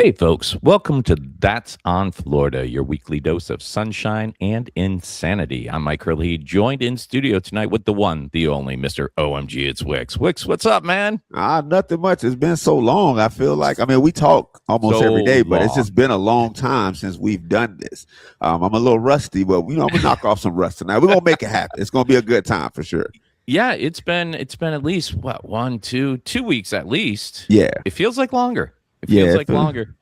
Hey, folks, welcome to That's on Florida, your weekly dose of sunshine and insanity. I'm Mike Herlihy, joined in studio tonight with the one, the only Mr. Omgitswicks. Wicks, what's up, man? Nothing much. It's been so long. I feel like, we talk almost So every day, but it's just long. been a long time since we've done this. I'm a little rusty, but I'm gonna knock off some rust tonight. We're gonna make it happen. It's gonna be a good time for sure. Yeah, it's been at least what 2 weeks at least. Yeah, It feels like longer. It feels yeah. like longer.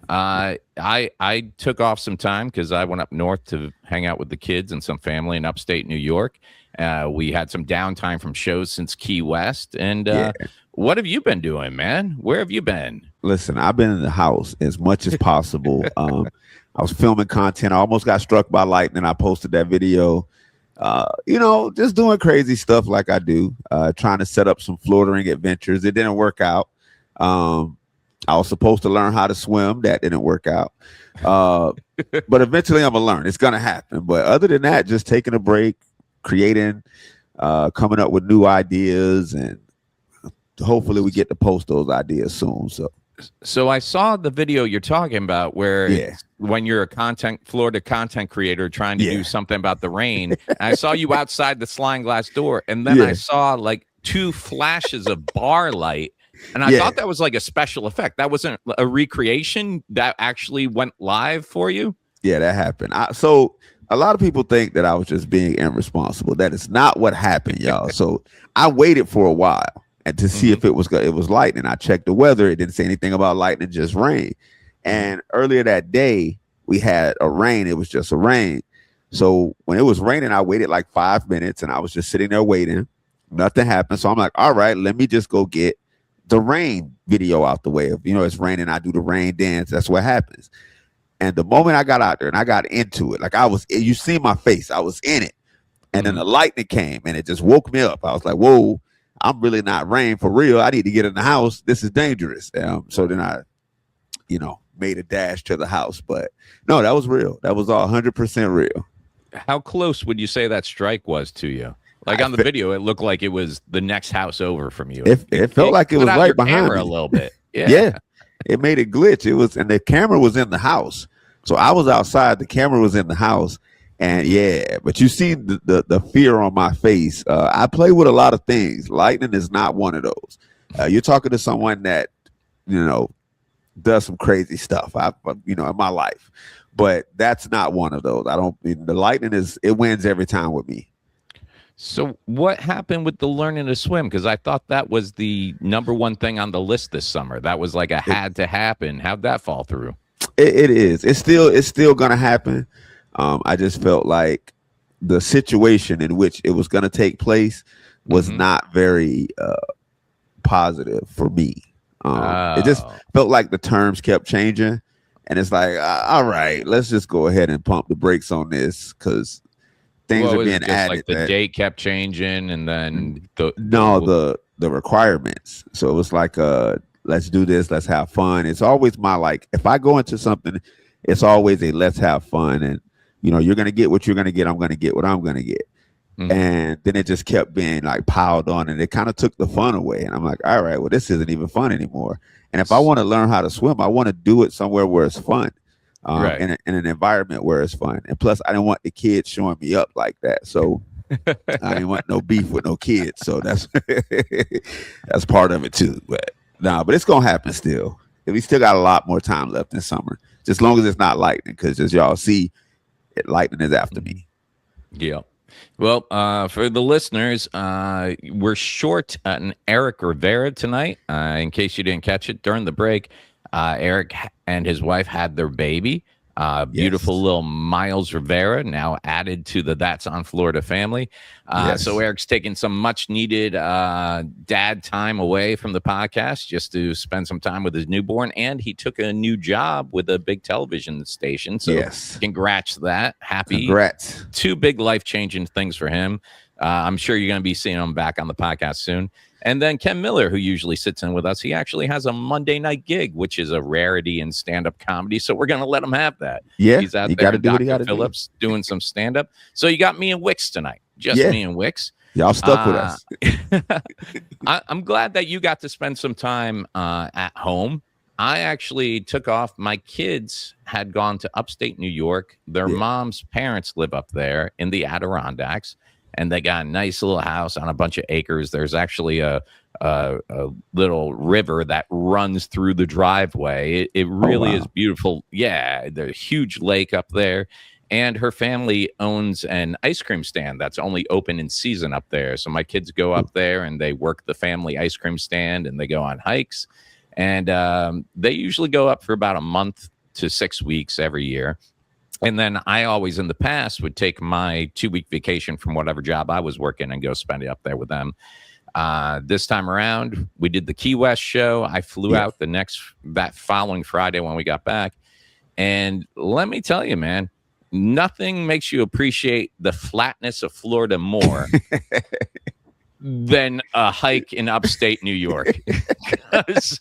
I took off some time because I went up north to hang out with the kids and some family in upstate New York. We had some downtime from shows since Key West. And Yeah. what have you been doing, man? Where have you been? Listen, I've been in the house as much as possible. I was filming content. I almost got struck by lightning. I posted that video. Just doing crazy stuff like I do. Trying to set up some Florida adventures. It didn't work out. I was supposed to learn how to swim. That didn't work out. But eventually I'm going to learn. It's going to happen. But other than that, just taking a break, creating, coming up with new ideas, and hopefully we get to post those ideas soon. So I saw the video you're talking about where Yeah. when you're a Florida content creator trying to do something about the rain, and I saw you outside the sliding glass door, and then I saw like two flashes of bar light. And I thought that was like a special effect. That wasn't a recreation. That actually went live for you. Yeah, that happened. So a lot of people think that I was just being irresponsible. That is not what happened, y'all. So I waited for a while and to see if it was lightning. I checked the weather. It didn't say anything about lightning, just rain. And earlier that day, we had a rain. It was just a rain. So when it was raining, I waited like 5 minutes and I was just sitting there waiting. Nothing happened. So I'm like, all right, let me just go get the rain video out the way. Of it's raining, I do the rain dance. That's what happens. And the moment I got out there and I got into it, like you see my face, I was in it. And then the lightning came and it just woke me up. I was like, whoa, I'm really not rain for real. I need to get in the house. This is dangerous. So then I, made a dash to the house. But no, that was real. That was all 100% real. How close would you say that strike was to you? Like on the video, it looked like it was the next house over from you. It felt like it was right behind me a little bit. Yeah. It made it glitch. And the camera was in the house. So I was outside. The camera was in the house. And but you see the fear on my face. I play with a lot of things. Lightning is not one of those. You're talking to someone that, does some crazy stuff, in my life. But that's not one of those. The lightning it wins every time with me. So what happened with the learning to swim? Because I thought that was the number one thing on the list this summer. That was like had to happen. How'd that fall through? It is. It's still going to happen. I just felt like the situation in which it was going to take place was not very positive for me. It just felt like the terms kept changing. And it's like, all right, let's just go ahead and pump the brakes on this because things are being added. Like the date kept changing, and then the requirements. So it was like, let's do this, let's have fun. It's always if I go into something, it's always a let's have fun, and you're gonna get what you're gonna get. I'm gonna get what I'm gonna get. And then it just kept being like piled on, and it kind of took the fun away. And I'm like, all right, well, this isn't even fun anymore. And if I want to learn how to swim, I want to do it somewhere where it's fun. In an environment where it's fun. And plus, I didn't want the kids showing me up like that. So I didn't want no beef with no kids. So that's that's part of it too. But it's going to happen still. We still got a lot more time left in summer. Just as long as it's not lightning, because as y'all see, lightning is after me. Yeah. Well, for the listeners, we're short an Erick Rivera tonight. In case you didn't catch it during the break, Erick and his wife had their baby, beautiful little Miles Rivera, now added to the That's on Florida family. So Erick's taking some much needed dad time away from the podcast just to spend some time with his newborn. And he took a new job with a big television station. So congrats to that. Congrats. Two big life-changing things for him. I'm sure you're going to be seeing him back on the podcast soon. And then Ken Miller, who usually sits in with us, he actually has a Monday night gig, which is a rarity in stand-up comedy. So we're going to let him have that. Yeah, he's out there in Dr. Phillips doing some stand-up. So you got me and Wicks tonight, me and Wicks. Y'all stuck with us. I'm glad that you got to spend some time at home. I actually took off. My kids had gone to upstate New York. Their Yeah. mom's parents live up there in the Adirondacks, and they got a nice little house on a bunch of acres. There's actually a little river that runs through the driveway. It Oh really is wow. beautiful. Yeah, there's a huge lake up there. And her family owns an ice cream stand that's only open in season up there. So my kids go up there and they work the family ice cream stand and they go on hikes. And they usually go up for about a month to 6 weeks every year. And then I always in the past would take my 2-week vacation from whatever job I was working and go spend it up there with them. This time around, we did the Key West show. I flew Yeah. out that following Friday when we got back. And let me tell you, man, nothing makes you appreciate the flatness of Florida more than a hike in upstate New York. Because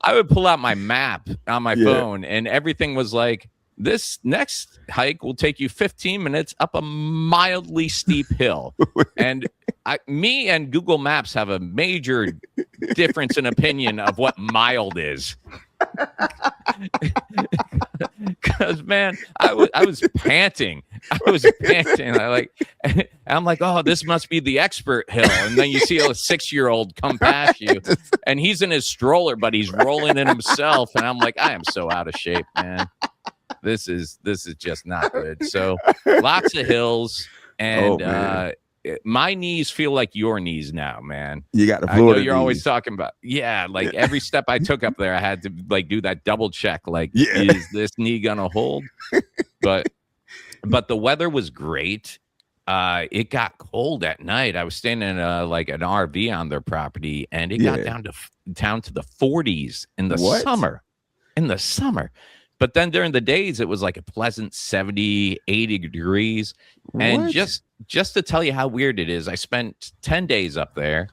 I would pull out my map on my phone and everything was like, this next hike will take you 15 minutes up a mildly steep hill. And me and Google Maps have a major difference in opinion of what mild is. Because man, I was panting. I'm like, oh, this must be the expert hill. And then you see a 6-year-old come past you, and he's in his stroller, but he's rolling in himself. And I'm like, I am so out of shape, man. This is just not good. So lots of hills, and my knees feel like your knees now, man. You got the I know Florida you're knees. always talking about, like every step I took up there, I had to like do that double check. Like, is this knee gonna hold? But the weather was great. It got cold at night. I was staying in like an RV on their property, and it got down to the 40s in the summer. In the summer. But then during the days, it was like a pleasant 70, 80 degrees. And just to tell you how weird it is, I spent 10 days up there,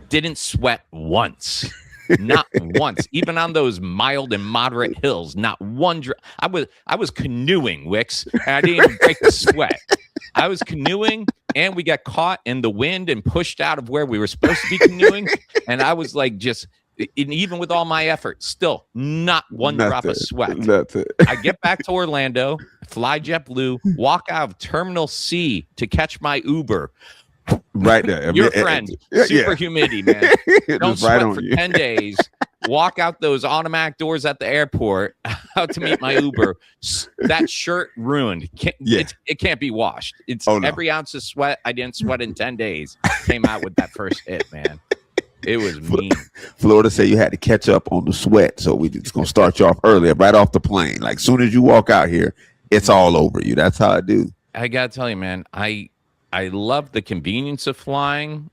didn't sweat once. Not once. Even on those mild and moderate hills, not one drop. I was canoeing, Wicks, and I didn't even break the sweat. I was canoeing, and we got caught in the wind and pushed out of where we were supposed to be canoeing. And I was like even with all my effort, still not one drop of sweat. That's it. I get back to Orlando, fly JetBlue, walk out of Terminal C to catch my Uber. Right there. Your friend, super humidity, man. Don't sweat for 10 days. Walk out those automatic doors at the airport out to meet my Uber. That shirt ruined. It can't be washed. It's every ounce of sweat. I didn't sweat in 10 days. Came out with that first hit, man. It was mean. Florida said you had to catch up on the sweat, so we just gonna start you off earlier, right off the plane. Like soon as you walk out here, it's all over you. That's how I do. I gotta tell you, man, I love the convenience of flying.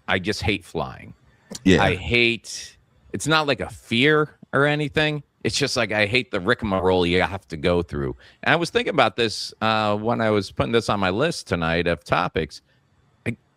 I just hate flying. Yeah, it's not like a fear or anything. It's just like I hate the rigmarole you have to go through. And I was thinking about this when I was putting this on my list tonight of topics.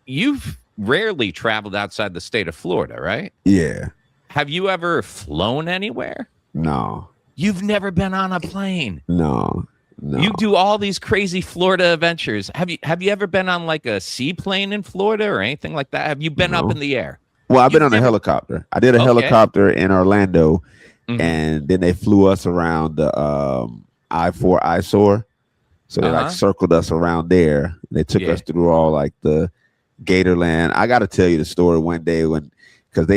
You've rarely traveled outside the state of Florida, right? Yeah. Have you ever flown anywhere? No. You've never been on a plane? No. You do all these crazy Florida adventures. Have you ever been on like a seaplane in Florida or anything like that? Have you been up in the air? Well, I've been on a helicopter. I did a helicopter in Orlando, and then they flew us around the I-4 eyesore. So they like circled us around there. They took us through all like the Gatorland. I got to tell you the story one day because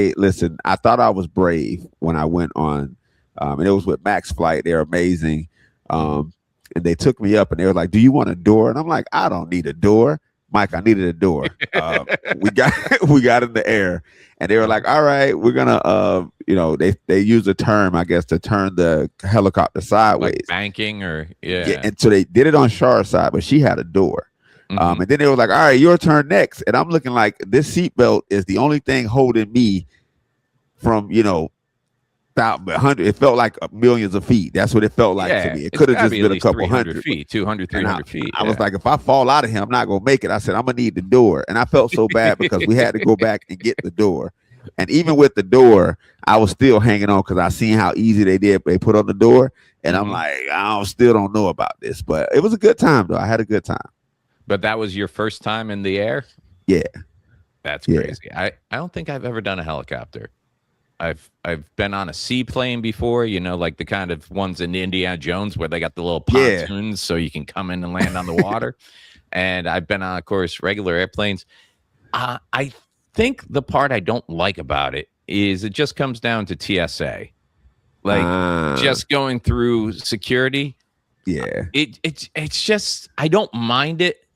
I thought I was brave when I went on, and it was with Max Flight. They're amazing. And they took me up and they were like, do you want a door? And I'm like, I don't need a door. Mike, I needed a door. We got in the air and they were like, all right, we're going to, they use a term, I guess, to turn the helicopter sideways. Like banking or, And so they did it on Char's side, but she had a door. And then they were like, all right, your turn next. And I'm looking like this seatbelt is the only thing holding me from, 100. It felt like millions of feet. That's what it felt like to me. It could have just been a couple hundred feet, 200, 300 feet. I was like, if I fall out of here, I'm not going to make it. I said, I'm going to need the door. And I felt so bad because we had to go back and get the door. And even with the door, I was still hanging on because I seen how easy they put on the door. And I'm like, still don't know about this. But it was a good time, though. I had a good time. But that was your first time in the air? Yeah. That's crazy. I don't think I've ever done a helicopter. I've been on a seaplane before, like the kind of ones in Indiana Jones where they got the little Yeah. pontoons so you can come in and land on the water. And I've been on, of course, regular airplanes. I think the part I don't like about it is it just comes down to TSA, like just going through security. Yeah. It's just I don't mind it.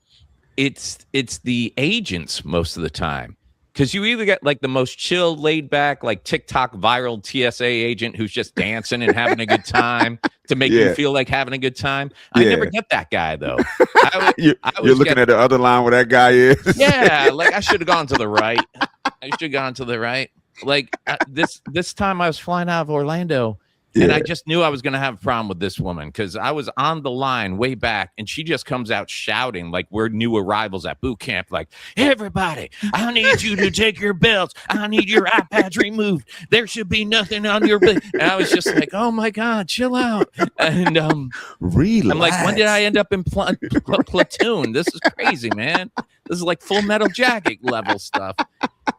It's the agents most of the time. Because you either get like the most chill, laid back, like TikTok viral TSA agent who's just dancing and having a good time to make you feel like having a good time. I never get that guy though. You're looking at the other line where that guy is. Yeah, like I should have gone to the right. I should have gone to the right. Like this time I was flying out of Orlando. And I just knew I was going to have a problem with this woman because I was on the line way back and she just comes out shouting like we're new arrivals at boot camp. Like, everybody, I need you to take your belts. I need your iPads removed. There should be nothing on your belt. And I was just like, oh, my God, chill out. And relax. I'm like, when did I end up in platoon? This is crazy, man. This is like Full Metal Jacket level stuff.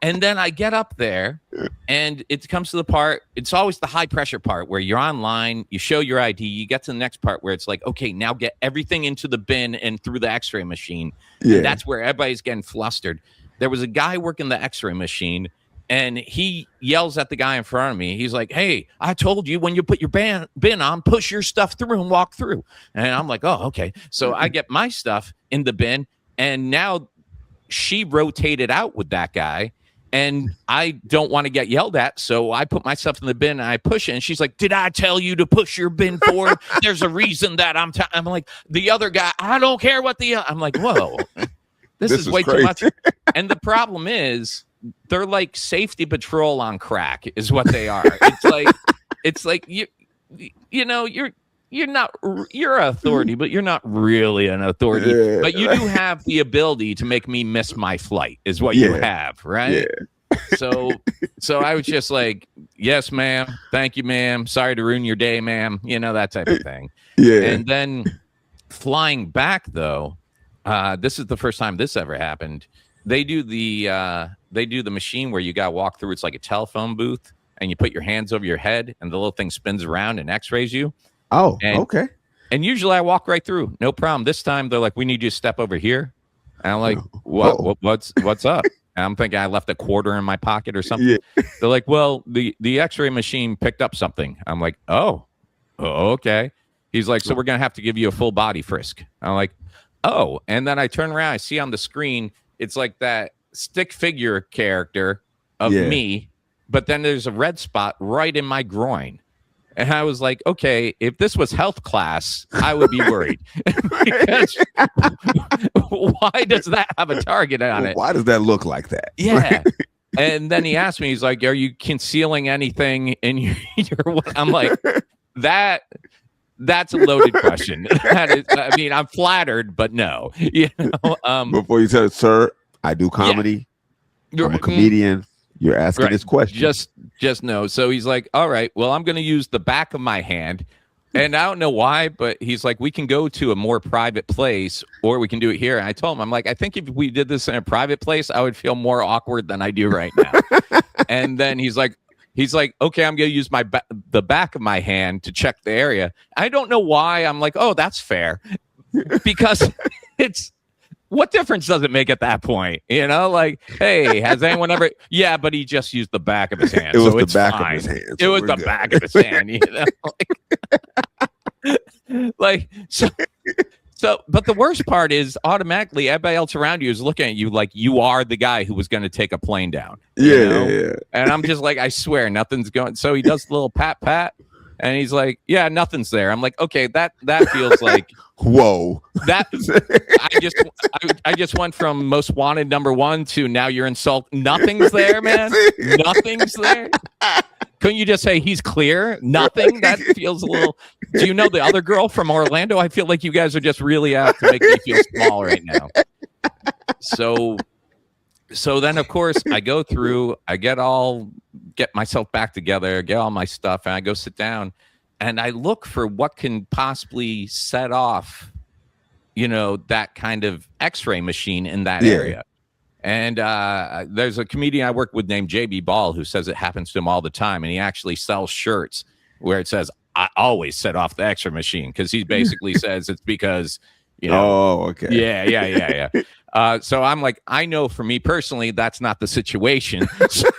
And then I get up there and it comes to the part, it's always the high pressure part where you're online, you show your ID, you get to the next part where it's like, okay, now get everything into the bin and through the x-ray machine. Yeah. And that's where everybody's getting flustered. There was a guy working the x-ray machine and he yells at the guy in front of me. He's like, hey, I told you when you put your bin on, push your stuff through and walk through. And I'm like, oh, okay. So I get my stuff in the bin and now she rotated out with that guy. And I don't want to get yelled at, so I put myself in the bin and I push it. And she's like, did I tell you to push your bin forward? There's a reason that I'm like, the other guy, I don't care what I'm like, whoa, this is way crazy. Too much. And the problem is they're like safety patrol on crack is what they are. It's like you're an authority, but you're not really an authority. Yeah. But you do have the ability to make me miss my flight is what you have, right? Yeah. So I was just like, yes, ma'am. Thank you, ma'am. Sorry to ruin your day, ma'am. That type of thing. Yeah. And then flying back, though, this is the first time this ever happened. They do the machine where you got to walk through. It's like a telephone booth, and you put your hands over your head, and the little thing spins around and X-rays you. Oh, okay. And usually I walk right through, no problem. This time they're like, "We need you to step over here," and I'm like, "What's up?" And I'm thinking I left a quarter in my pocket or something. Yeah. They're like, "Well, the X-ray machine picked up something." I'm like, "Oh, okay." He's like, "So we're gonna have to give you a full body frisk." I'm like, "Oh," and then I turn around, I see on the screen, it's like that stick figure character of me, but then there's a red spot right in my groin. And I was like, okay, if this was health class, I would be worried. Because why does that have a target on it? Why does that look like that? Yeah. And then he asked me, he's like, are you concealing anything in your I'm like, that's a loaded question. I'm flattered, but no. Before you said, sir, I do comedy. Yeah. I'm a comedian. You're asking this question. Just no. So he's like, all right, well, I'm going to use the back of my hand. And I don't know why, but he's like, we can go to a more private place or we can do it here. And I told him, I'm like, I think if we did this in a private place, I would feel more awkward than I do right now. And then he's like, okay, I'm going to use the back of my hand to check the area. I don't know why. I'm like, oh, that's fair. Because what difference does it make at that point? Like, hey, has anyone ever? Yeah, but he just used the back of his hand. It was so the back of his hand. It was the back of his hand. So, but the worst part is automatically everybody else around you is looking at you like you are the guy who was going to take a plane down. Yeah. And I'm just like, I swear, nothing's going. So he does the little pat. And he's like, yeah, nothing's there. I'm like, okay, that feels like whoa. That I just went from most wanted #1 to now you're nothing's there, man. Nothing's there. Couldn't you just say he's clear? Nothing? That feels a little. Do you know the other girl from Orlando? I feel like you guys are just really out to make me feel small right now. So then, of course, I go through, I get myself back together, get all my stuff, and I go sit down, and I look for what can possibly set off, that kind of X-ray machine in that area. And there's a comedian I work with named JB Ball who says it happens to him all the time. And he actually sells shirts where it says, I always set off the X-ray machine, because he basically says it's because, Oh, okay. Yeah. So I'm like, I know for me personally, that's not the situation. So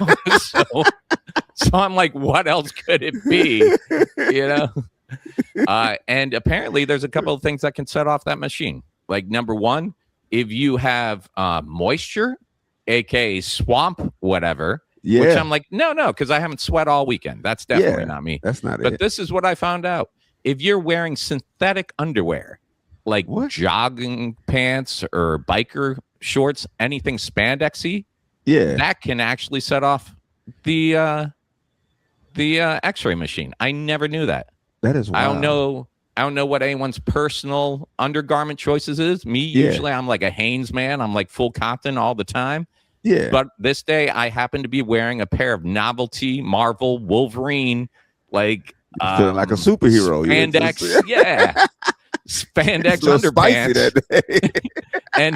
I'm like, what else could it be? And apparently there's a couple of things that can set off that machine. Like, number one, if you have moisture, aka swamp, whatever. Yeah. Which I'm like, no, because I haven't sweat all weekend. That's definitely not me. That's not it. But this is what I found out. If you're wearing synthetic underwear, like jogging pants or biker shorts, anything spandexy, that can actually set off the X-ray machine. I never knew that. That is wild. I don't know what anyone's personal undergarment choices is. Me, usually I'm like a Hanes man. I'm like full cotton all the time. Yeah. But this day I happen to be wearing a pair of novelty Marvel Wolverine, like feeling like a superhero. Spandex, spandex underpants. And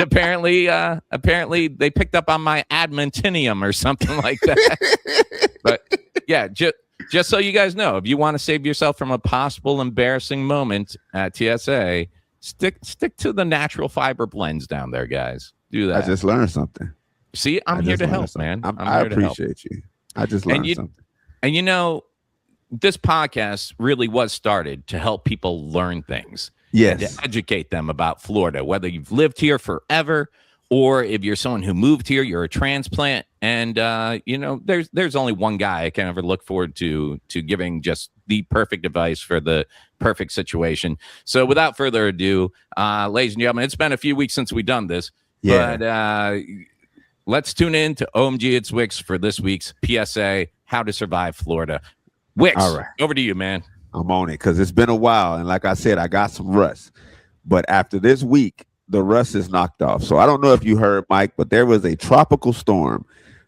apparently they picked up on my adamantium or something like that. But yeah, just so you guys know, if you want to save yourself from a possible embarrassing moment at TSA, stick to the natural fiber blends down there, guys. Do that. I just learned something. See, I'm here to help, man. I appreciate you. I just learned something. And this podcast really was started to help people learn things. Yes. And to educate them about Florida, whether you've lived here forever or if you're someone who moved here, you're a transplant. And, there's only one guy I can ever look forward to giving just the perfect advice for the perfect situation. So without further ado, ladies and gentlemen, it's been a few weeks since we've done this. Yeah. But let's tune in to Omgitswicks for this week's PSA, How to Survive Florida. Wicks, all right, over to you, man. I'm on it because it's been a while. And like I said, I got some rust. But after this week, the rust is knocked off. So I don't know if you heard, Mike, but there was a tropical storm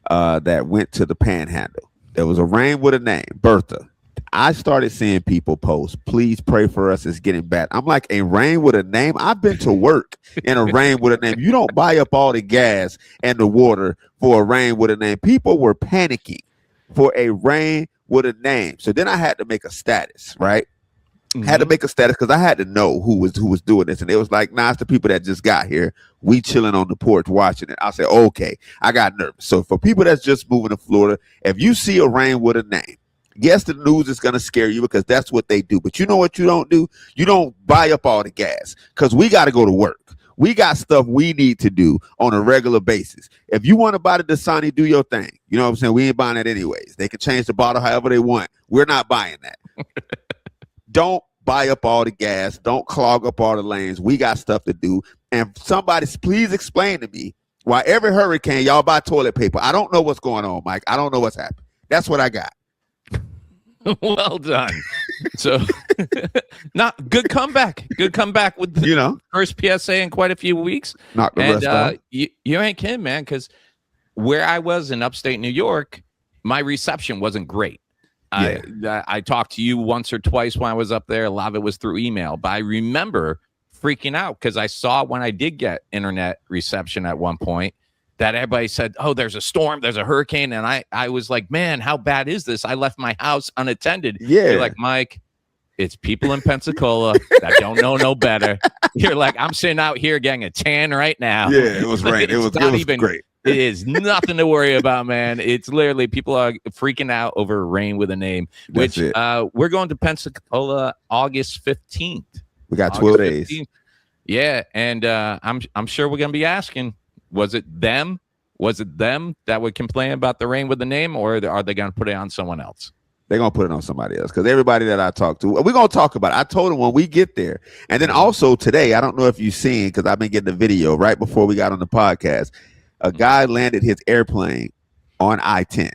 that went to the Panhandle. There was a rain with a name, Bertha. I started seeing people post, please pray for us, it's getting bad. I'm like, a rain with a name? I've been to work in a rain with a name. You don't buy up all the gas and the water for a rain with a name. People were panicking for a rain with a name. So then I had to make a status, right? Had to make a status because I had to know who was doing this. And it was like, nah, it's the people that just got here. We chilling on the porch watching it. I said, okay, I got nervous. So for people that's just moving to Florida, if you see a rain with a name, yes, the news is going to scare you because that's what they do. But you know what you don't do? You don't buy up all the gas because we got to go to work. We got stuff we need to do on a regular basis. If you want to buy the Dasani, do your thing. You know what I'm saying? We ain't buying that anyways. They can change the bottle however they want. We're not buying that. Don't buy up all the gas. Don't clog up all the lanes. We got stuff to do. And somebody, please explain to me why every hurricane y'all buy toilet paper. I don't know what's going on, Mike. I don't know what's happening. That's what I got. Well done. So, not good comeback. Good comeback with the first PSA in quite a few weeks. Not the rest of you ain't kidding, man. Because where I was in upstate New York, my reception wasn't great. Yeah. I talked to you once or twice when I was up there. A lot of it was through email, but I remember freaking out because I saw when I did get internet reception at one point that everybody said, oh, there's a storm, there's a hurricane. And I was like, man, how bad is this? I left my house unattended. Yeah. You're like, Mike, it's people in Pensacola that don't know no better. You're like, I'm sitting out here getting a tan right now. Yeah, it was rain. It was great. It is nothing to worry about, man. It's literally people are freaking out over rain with a name, which we're going to Pensacola August 15th. We got 12 days. 15th. Yeah, and I'm sure we're going to be asking, was it them? Was it them that would complain about the rain with the name, or are they going to put it on someone else? They're going to put it on somebody else because everybody that I talked to, we're going to talk about it. I told them when we get there. And then also today, I don't know if you've seen, because I've been getting the video right before we got on the podcast, a guy landed his airplane on I-10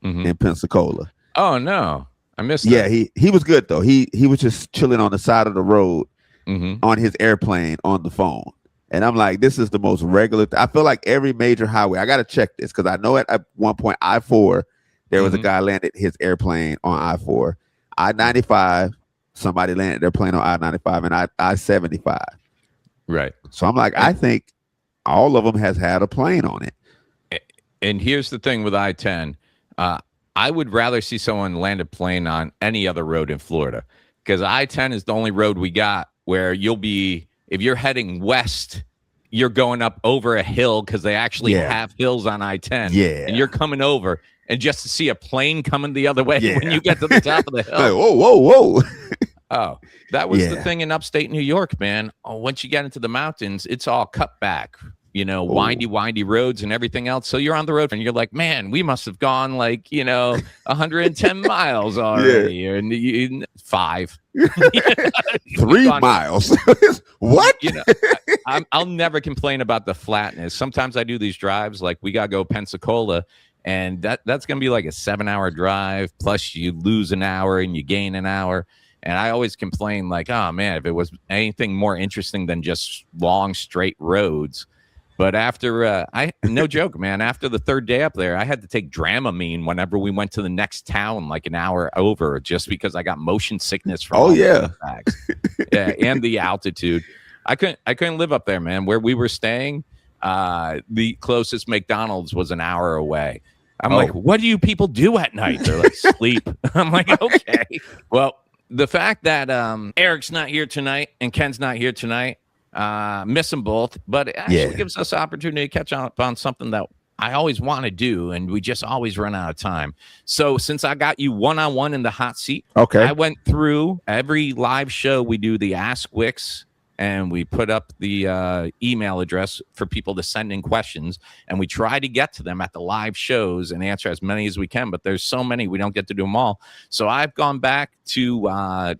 in Pensacola. Oh, no. I missed that. Yeah, he was good, though. He was just chilling on the side of the road on his airplane on the phone. And I'm like, this is the most regular. I feel like every major highway, I got to check this because I know at one point I-4, there was a guy landed his airplane on I-4. I-95, somebody landed their plane on I-95 and I-75. Right. So I'm like, I think all of them has had a plane on it. And here's the thing with I-10. I would rather see someone land a plane on any other road in Florida, because I-10 is the only road we got where you'll be, if you're heading west, you're going up over a hill because they actually have hills on I-10. Yeah. And you're coming over, and just to see a plane coming the other way when you get to the top of the hill. Like, whoa. Oh, that was the thing in upstate New York, man. Oh, once you get into the mountains, it's all cut back. Windy roads and everything else. So you're on the road and you're like, man, we must have gone 110 miles already. And 5. 3 miles. What? I'll never complain about the flatness. Sometimes I do these drives, like we got to go Pensacola, and that's going to be like a 7-hour drive. Plus you lose an hour and you gain an hour. And I always complain like, oh man, if it was anything more interesting than just long straight roads. But after, no joke, man, after the 3rd day up there, I had to take Dramamine whenever we went to the next town, like an hour over, just because I got motion sickness from and the altitude. I couldn't live up there, man. Where we were staying, the closest McDonald's was an hour away. I'm like, what do you people do at night? They're like, sleep. I'm like, okay. Well, the fact that Erick's not here tonight and Ken's not here tonight, miss them both, but it actually gives us the opportunity to catch up on something that I always want to do, and we just always run out of time. So since I got you one-on-one in the hot seat, I went through every live show. We do the Ask Wicks, and we put up the email address for people to send in questions, and we try to get to them at the live shows and answer as many as we can, but there's so many we don't get to do them all. So I've gone back to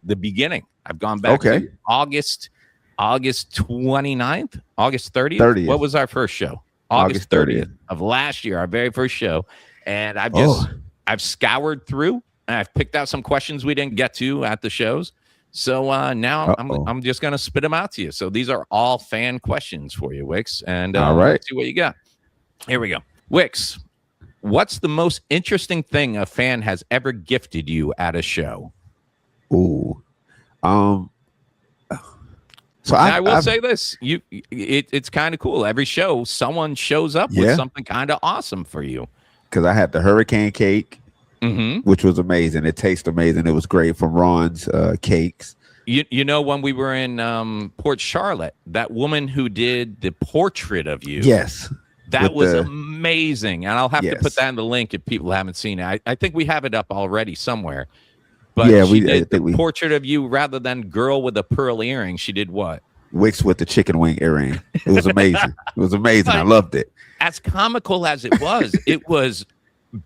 the beginning. I've gone back to August 29th, August 30th. What was our first show? August 30th of last year, our very first show. And I've scoured through, and I've picked out some questions we didn't get to at the shows. So now I'm just going to spit them out to you. So these are all fan questions for you, Wicks. And all right, let's see what you got. Here we go. Wicks, what's the most interesting thing a fan has ever gifted you at a show? Ooh. So I will say this: it's kind of cool. Every show, someone shows up with something kind of awesome for you. Because I had the hurricane cake, which was amazing. It tasted amazing. It was great from Ron's Cakes. When we were in Port Charlotte, that woman who did the portrait of you, that was amazing. And I'll have to put that in the link if people haven't seen it. I think we have it up already somewhere. But she did the portrait of you rather than girl with a pearl earring. She did what? Wicks with the chicken wing earring. It was amazing. It was amazing. I loved it. As comical as it was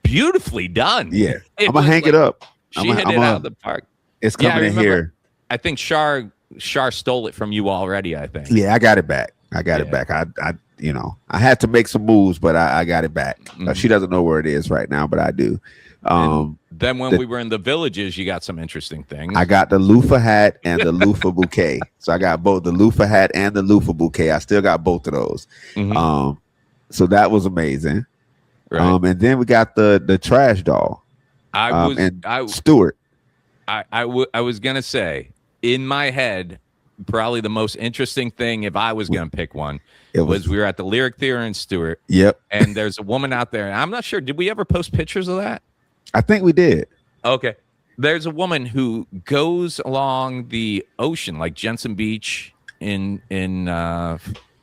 beautifully done. Yeah. I'm going to hang it up. She hit it out of the park. It's coming in here. I think Shar stole it from you already, I think. Yeah, I got it back. I had to make some moves, but I got it back. She doesn't know where it is right now, but I do. Then when we were in the villages, you got some interesting things. I got the loofah hat and the loofah bouquet. So I got both the loofah hat and the loofah bouquet. I still got both of those. So that was amazing. Right. And then we got the trash doll. Stuart. I was gonna say, in my head, probably the most interesting thing, if I was gonna pick one, was we were at the Lyric Theater in Stuart. Yep. And there's a woman out there. And I'm not sure. Did we ever post pictures of that? I think we did. Okay. There's a woman who goes along the ocean, like Jensen Beach in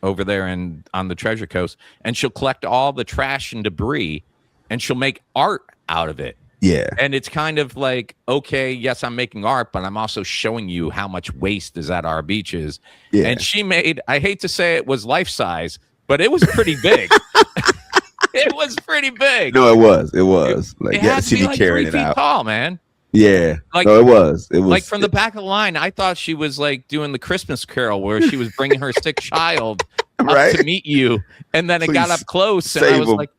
over there on the Treasure Coast, and she'll collect all the trash and debris, and she'll make art out of it. Yeah. And it's kind of like, okay, yes, I'm making art, but I'm also showing you how much waste is at our beaches. Yeah. And she made, I hate to say it was life size, but it was pretty big. It was pretty big. No, it was. It was. Like, she be like carrying 3 feet tall, man. Yeah. Like, no, it was. It was like from the back of the line. I thought she was like doing the Christmas Carol where she was bringing her sick child up to meet you, and then it got up close, and I was like,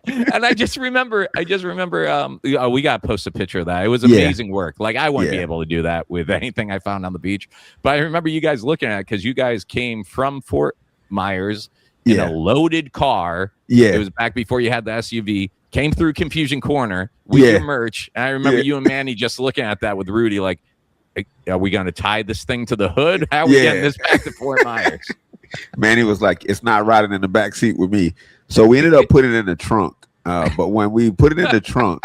and I just remember, we got to post a picture of that. It was amazing work. Like I wouldn't be able to do that with anything I found on the beach, but I remember you guys looking at it because you guys came from Fort Myers in a loaded car. Yeah, it was back before you had the SUV. Came through Confusion Corner with your merch, and I remember you and Manny just looking at that with Rudy, like, "Are we going to tie this thing to the hood? How are we getting this back to Fort Myers?" Manny was like, "It's not riding in the back seat with me." So we ended up putting it in the trunk. But when we put it in the trunk,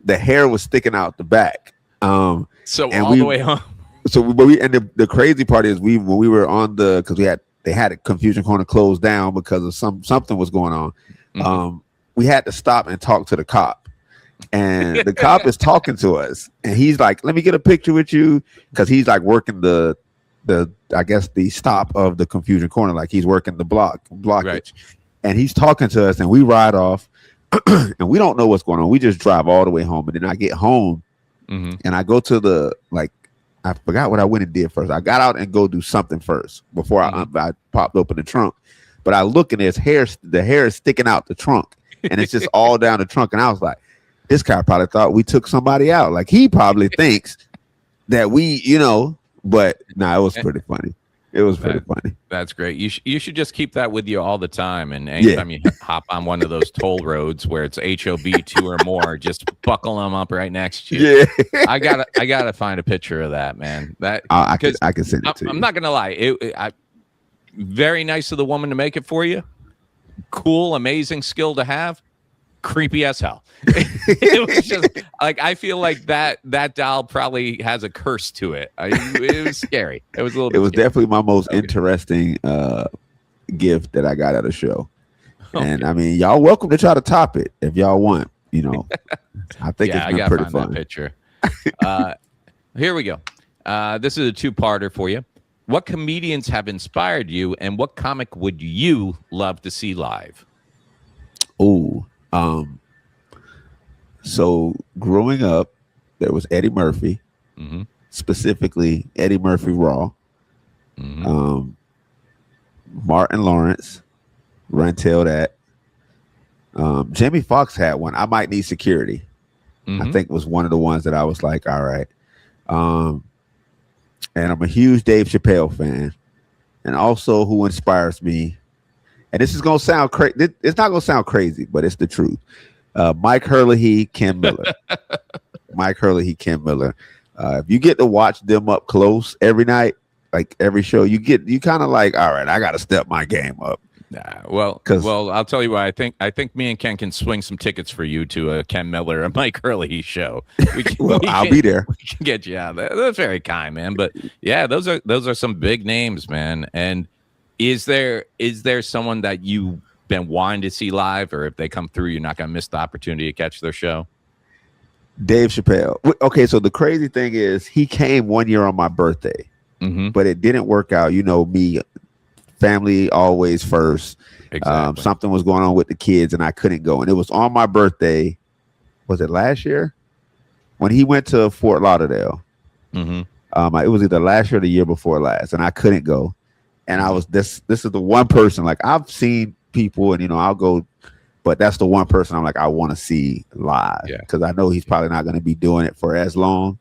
the hair was sticking out the back. So and all the way home. The crazy part is when we were on because they had a Confusion Corner closed down because of something was going on. Mm-hmm. We had to stop and talk to the cop, and the cop is talking to us, and he's like, "Let me get a picture with you," because he's like working the I guess the stop of the Confusion Corner, like he's working the blockage, Right. and he's talking to us, and we ride off, and we don't know what's going on. We just drive all the way home, and then I get home, and I go to I forgot what I went and did first. I got out and go do something first before I popped open the trunk. But I look and the hair is sticking out the trunk, and it's just all down the trunk. And I was like, this guy probably thought we took somebody out. Like he probably thinks that we, but it was pretty funny. It was pretty funny. That's great. You should just keep that with you all the time. And anytime you hop on one of those toll roads where it's HOV 2 or more, just buckle them up right next to you. Yeah, I gotta find a picture of that, man. That I can send it to you. I'm not gonna lie. Very nice of the woman to make it for you. Cool, amazing skill to have. Creepy as hell. It was just like I feel like that doll probably has a curse to it. It was scary. It was a little. It was scary. definitely my most interesting gift that I got at a show. Okay. And I mean, y'all welcome to try to top it if y'all want. I think it's been pretty fun. That picture. Here we go. This is a two-parter for you. What comedians have inspired you, and what comic would you love to see live? Oh. So growing up, there was Eddie Murphy, specifically Eddie Murphy Raw, Martin Lawrence, Run-Tell That. Jamie Foxx had one. I Might Need Security. I think was one of the ones that I was like, all right. And I'm a huge Dave Chappelle fan. And also who inspires me, and this is going to sound crazy. It's not going to sound crazy, but it's the truth. Mike Herlihy, Ken Miller. Mike Herlihy, Ken Miller. If you get to watch them up close every night, like every show, you kind of like, all right, I got to step my game up. Well, I'll tell you what I think. I think me and Ken can swing some tickets for you to a Ken Miller and Mike Herlihy show. I'll be there. We can get you out there. That's very kind, man. But yeah, those are some big names, man. And is there someone that you've been wanting to see live, or if they come through, you're not going to miss the opportunity to catch their show? Dave Chappelle. Okay, so the crazy thing is he came one year on my birthday, but it didn't work out. Me. Family always first. Exactly. Something was going on with the kids and I couldn't go. And it was on my birthday. Was it last year? When he went to Fort Lauderdale. It was either last year or the year before last. And I couldn't go. And I was this is the one person, like I've seen people and I'll go, but that's the one person I'm like, I want to see live. Because I know he's probably not going to be doing it for as long.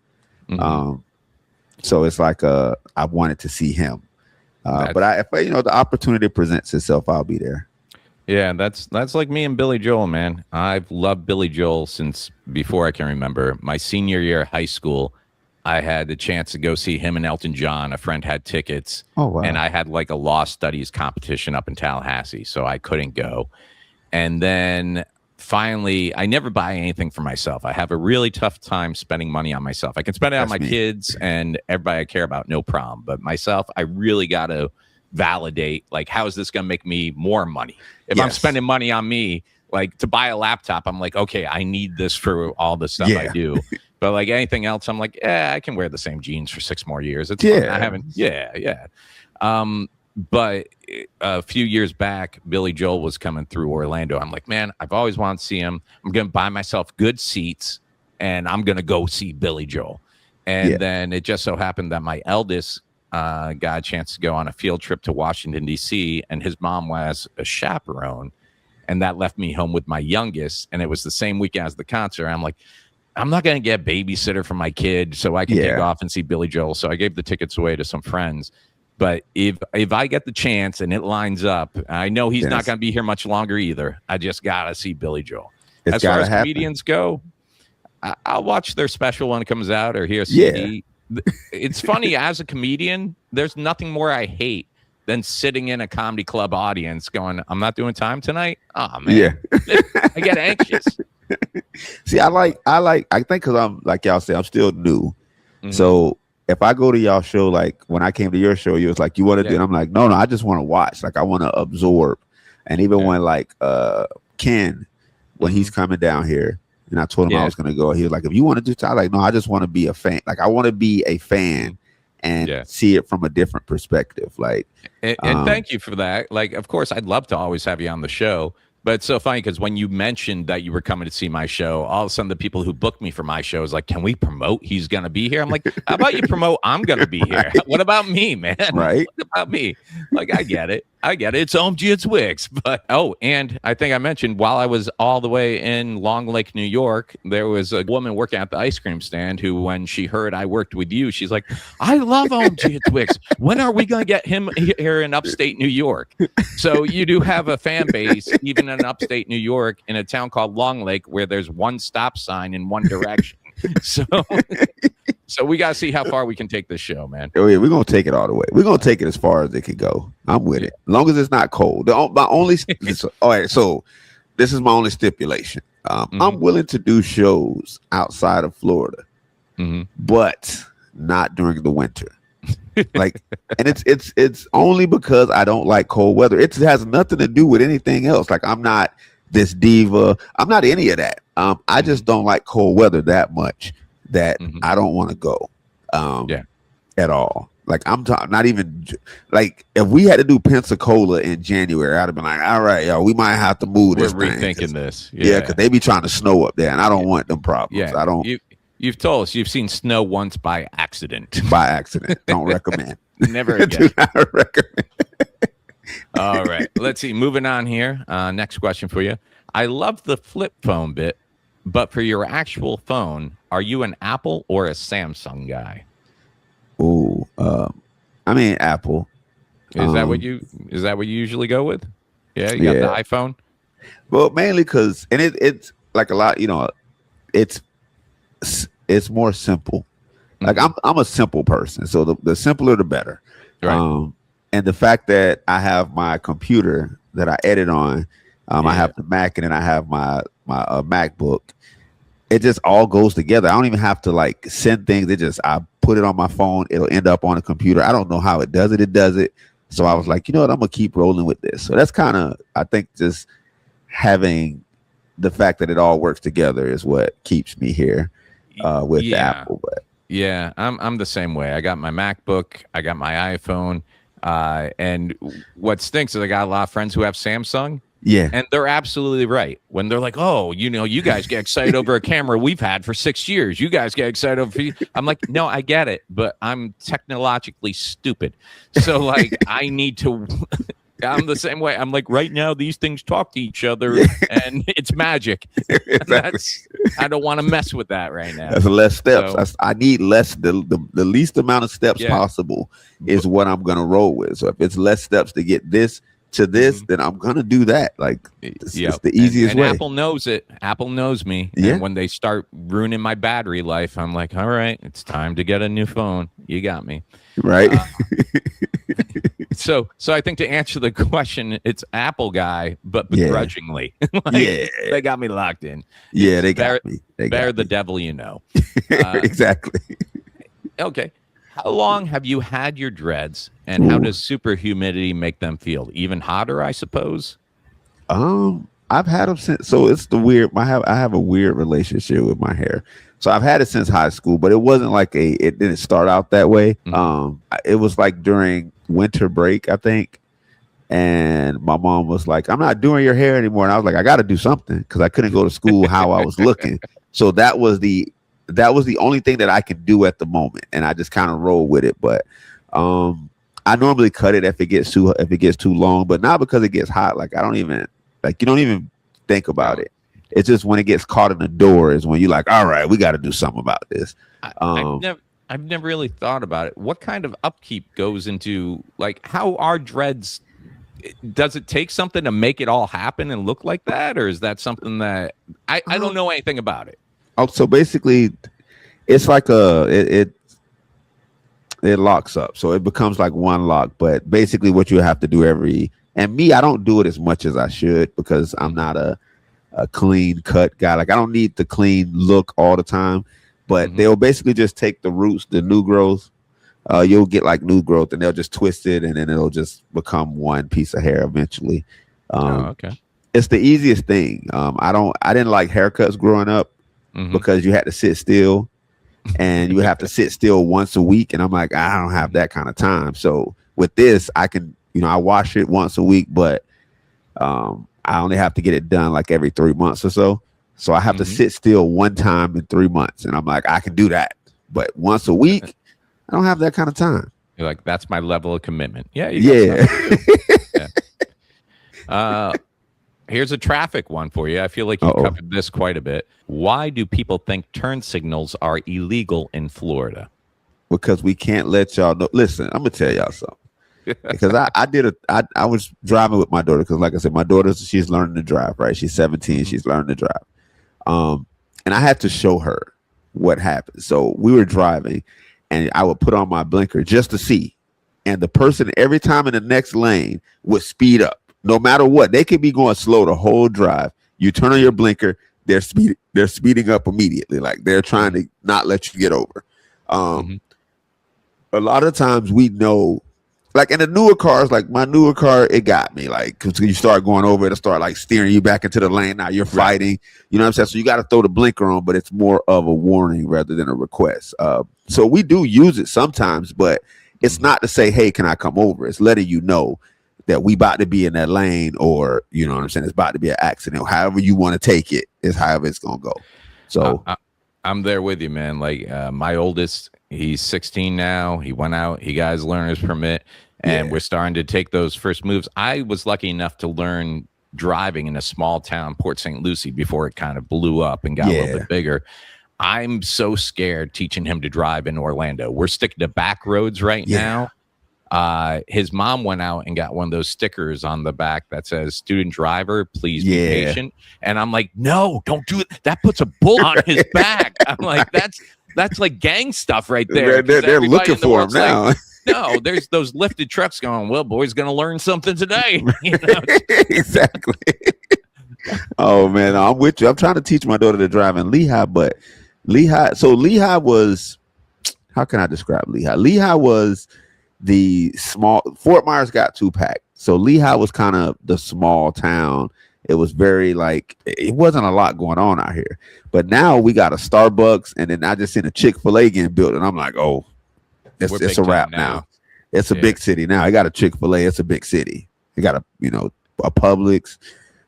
So it's like I wanted to see him. But if the opportunity presents itself, I'll be there. Yeah, that's like me and Billy Joel, man. I've loved Billy Joel since before I can remember. My senior year of high school, I had the chance to go see him and Elton John. A friend had tickets. Oh, wow. And I had like a law studies competition up in Tallahassee, so I couldn't go. And then finally, I never buy anything for myself. I have a really tough time spending money on myself. I can spend it on my kids and everybody I care about, no problem. But myself, I really got to validate, like, how is this going to make me more money? If I'm spending money on me, like to buy a laptop, I'm like, okay, I need this for all the stuff I do. But like anything else, I'm like, I can wear the same jeans for 6 more years. It's fun. I haven't. But a few years back, Billy Joel was coming through Orlando. I'm like, man, I've always wanted to see him. I'm going to buy myself good seats, and I'm going to go see Billy Joel. And then it just so happened that my eldest got a chance to go on a field trip to Washington, D.C., and his mom was a chaperone. And that left me home with my youngest. And it was the same week as the concert. I'm like, I'm not going to get a babysitter for my kid so I can take off and see Billy Joel. So I gave the tickets away to some friends. But if I get the chance and it lines up, I know he's not going to be here much longer either. I just got to see Billy Joel. As far as comedians go, I'll watch their special when it comes out or hear a CD. It's funny, as a comedian, there's nothing more I hate than sitting in a comedy club audience going, I'm not doing time tonight. Oh Yeah. man, I get anxious. See, I think because I'm like y'all say, I'm still new. Mhm. So if I go to y'all show, like when I came to your show, you was like, you want to do Yeah. it? I'm like, no, I just want to watch. Like I want to absorb. And even Yeah. when like Ken, when he's coming down here, and I told him I Yeah. was gonna go, he was like, if you want to do time, like, no, I just want to be a fan. Like I want to be a fan and Yeah. see it from a different perspective. Like And thank you for that. Like, of course, I'd love to always have you on the show. But it's so funny because when you mentioned that you were coming to see my show, all of a sudden the people who booked me for my show is like, can we promote he's going to be here? I'm like, how about you promote I'm going to be here? What about me, man? Right. What about me? Like, I get it. It's Omgitswicks. But, and I think I mentioned while I was all the way in Long Lake, New York, there was a woman working at the ice cream stand who, when she heard I worked with you, she's like, I love Omgitswicks. When are we going to get him here in upstate New York? So you do have a fan base, even in upstate New York, in a town called Long Lake, where there's one stop sign in one direction. So we got to see how far we can take this show, man. Oh yeah, we're gonna take it all the way. We're gonna take it as far as it can go. I'm with it, as long as it's not cold. My only all right. So this is my only stipulation. I'm willing to do shows outside of Florida, but not during the winter. Like, and it's only because I don't like cold weather. It has nothing to do with anything else. Like I'm not this diva. I'm not any of that. I just don't like cold weather that much that I don't want to go at all. Like I'm not even like if we had to do Pensacola in January, I'd have been like, all right, y'all, we might have to move this. We're rethinking this. Yeah, because they be trying to snow up there, and I don't want them problems. Yeah, I don't. You've told us you've seen snow once by accident. By accident. Don't recommend. Never again. Do not recommend. All right. Let's see. Moving on here. Next question for you. I love the flip phone bit, but for your actual phone, are you an Apple or a Samsung guy? Ooh, I mean Apple. Is that what you usually go with? Yeah, you got the iPhone. Well, mainly because, and it's like a lot. It's more simple. Like I'm a simple person, so the simpler the better. Right. And the fact that I have my computer that I edit on, I have the Mac, and then I have my MacBook. It just all goes together. I don't even have to like send things. I put it on my phone. It'll end up on a computer. I don't know how it does it. It does it. So I was like, you know what? I'm gonna keep rolling with this. So that's kind of, I think, just having the fact that it all works together is what keeps me here with the Apple. But yeah, I'm the same way. I got my MacBook. I got my iPhone. And what stinks is I got a lot of friends who have Samsung. Yeah. And they're absolutely right. When they're like, oh, you guys get excited over a camera we've had for 6 years. You guys get excited over. I'm like, no, I get it, but I'm technologically stupid. So like, I need to. I'm the same way. I'm like, right now, these things talk to each other, and it's magic. Exactly. I don't want to mess with that right now. That's less steps. So, I need less. The least amount of steps possible is what I'm gonna roll with. So if it's less steps to get this to this, then I'm gonna do that. Like it's the easiest way. Apple knows it. Apple knows me. Yeah. And when they start ruining my battery life, I'm like, all right, it's time to get a new phone. You got me. Right. So I think to answer the question, it's Apple guy, but begrudgingly. They got me locked in. Yeah, they got me. Bear the devil you know. Exactly. Okay. How long have you had your dreads, and how does super humidity make them feel? Even hotter, I suppose? I've had them since, so it's the weird, I have a weird relationship with my hair. So I've had it since high school, but it wasn't like it didn't start out that way. It was like during winter break, I think. And my mom was like, I'm not doing your hair anymore. And I was like, I got to do something because I couldn't go to school how I was looking. So that was the only thing that I could do at the moment. And I just kind of roll with it. But I normally cut it if it gets too long, but not because it gets hot. Like you don't even think about it. It's just when it gets caught in the door is when you're like, all right, we got to do something about this. I've never really thought about it. What kind of upkeep goes into, like, how are dreads? Does it take something to make it all happen and look like that, or is that something that I don't know anything about it? Oh, so basically, it's like It locks up, so it becomes like one lock. But basically, what you have to do and me, I don't do it as much as I should because I'm not a clean cut guy. Like I don't need the clean look all the time. But they'll basically just take the roots, the new growth. You'll get like new growth, and they'll just twist it, and then it'll just become one piece of hair eventually. Okay. It's the easiest thing. I didn't like haircuts growing up because you had to sit still, and you would have to sit still once a week, and I'm like, I don't have that kind of time. So with this, I can, I wash it once a week, but I only have to get it done like every 3 months or so. So I have to sit still one time in 3 months, and I'm like, I can do that, but once a week, I don't have that kind of time. You're like, that's my level of commitment. Yeah. Yeah. Here's a traffic one for you. I feel like you covered this quite a bit. Why do people think turn signals are illegal in Florida? Because we can't let y'all know. Listen, I'm gonna tell y'all something. Because I was driving with my daughter, because like I said, my daughter, she's learning to drive, right? She's 17, she's learning to drive. And I had to show her what happened. So we were driving, and I would put on my blinker just to see. And the person every time in the next lane would speed up. No matter what, they could be going slow the whole drive. You turn on your blinker, they're speeding up immediately. Like they're trying to not let you get over. A lot of times we know, like in the newer cars, like my newer car, it got me. Like, because you start going over, it'll start like steering you back into the lane. Now you're fighting. You know what I'm saying? So you got to throw the blinker on, but it's more of a warning rather than a request. So we do use it sometimes, but it's not to say, hey, can I come over? It's letting you know that we about to be in that lane, or, you know what I'm saying, it's about to be an accident. However you want to take it is however it's going to go. So I'm there with you, man. Like my oldest, he's 16 now. He went out, he got his learner's permit, and we're starting to take those first moves. I was lucky enough to learn driving in a small town, Port St. Lucie, before it kind of blew up and got a little bit bigger. I'm so scared teaching him to drive in Orlando. We're sticking to back roads right now. His mom went out and got one of those stickers on the back that says student driver, please be patient. And I'm like, no, don't do it. That puts a bull on his back. I'm like, that's like gang stuff right there. They're looking for him now. Like, no, there's those lifted trucks going, well, boy's going to learn something today. You know? Exactly. Oh, man, I'm with you. I'm trying to teach my daughter to drive in Lehigh, but Lehigh was, how can I describe Lehigh? Lehigh was the small, Fort Myers got too packed. So Lehigh was kind of the small town. It was very like, it wasn't a lot going on out here. But now we got a Starbucks, and then I just seen a Chick-fil-A getting built, and I'm like, oh, it's a wrap now. It's a big city now. I got a Chick-fil-A. It's a big city. You got a Publix,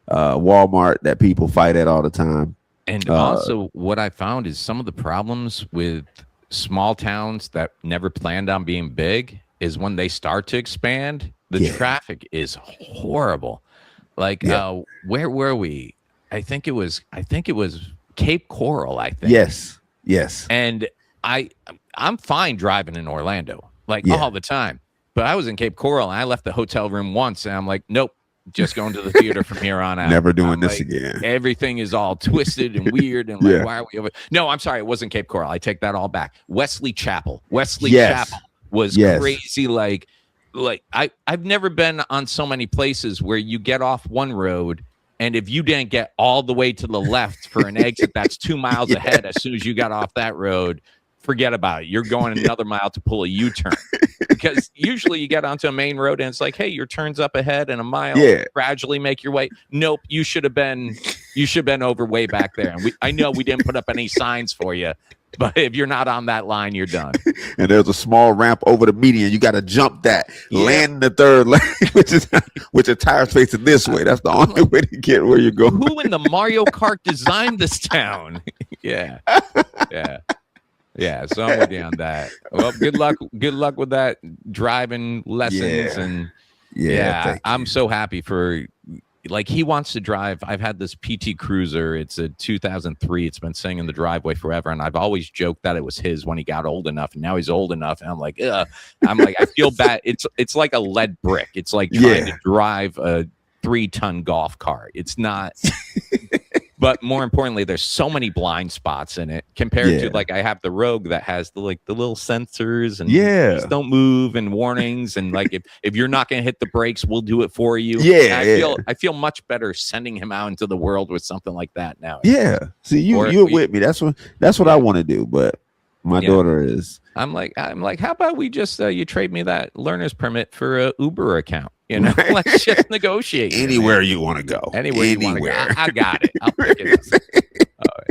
Walmart that people fight at all the time. And also what I found is some of the problems with small towns that never planned on being big is when they start to expand, the traffic is horrible. Like, where were we? I think it was Cape Coral, I think. Yes. And I'm fine driving in Orlando, like all the time. But I was in Cape Coral, and I left the hotel room once, and I'm like, nope, just going to the theater from here on out. Never doing this again. Everything is all twisted and weird, and like, why are we over? No, I'm sorry, it wasn't Cape Coral. I take that all back. Wesley Chapel. Chapel was crazy. Like I've never been on so many places where you get off one road, and if you didn't get all the way to the left for an exit that's 2 miles ahead, as soon as you got off that road, forget about it. You're going another mile to pull a U-turn, because usually you get onto a main road and it's like, hey, your turn's up ahead and a mile. Gradually make your way. Nope, you should have been over way back there. And I know we didn't put up any signs for you, but if you're not on that line, you're done. And there's a small ramp over the median. You got to jump that, land in the third lane, which your tires facing this way. That's the only way to get where you're going. Who in the Mario Kart designed this town? Yeah. So I'm with you on that. Well, good luck with that driving lessons. And I'm so happy for, like, he wants to drive. I've had this PT Cruiser. It's a 2003. It's been sitting in the driveway forever, and I've always joked that it was his when he got old enough, and now he's old enough, and I'm like, I feel bad. It's like a lead brick. It's like trying to drive a 3-ton golf cart. It's not But more importantly, there's so many blind spots in it compared to like I have the Rogue that has the little sensors and please don't move and warnings and like if you're not going to hit the brakes, we'll do it for you. And I feel much better sending him out into the world with something like that now. Yeah. See, you're with me. That's what I want to do, but my daughter is. I'm like, how about we just you trade me that learner's permit for a Uber account? You know, let's just negotiate. Anywhere you want to go. Anywhere you want to go. I got it. I'll pick it up.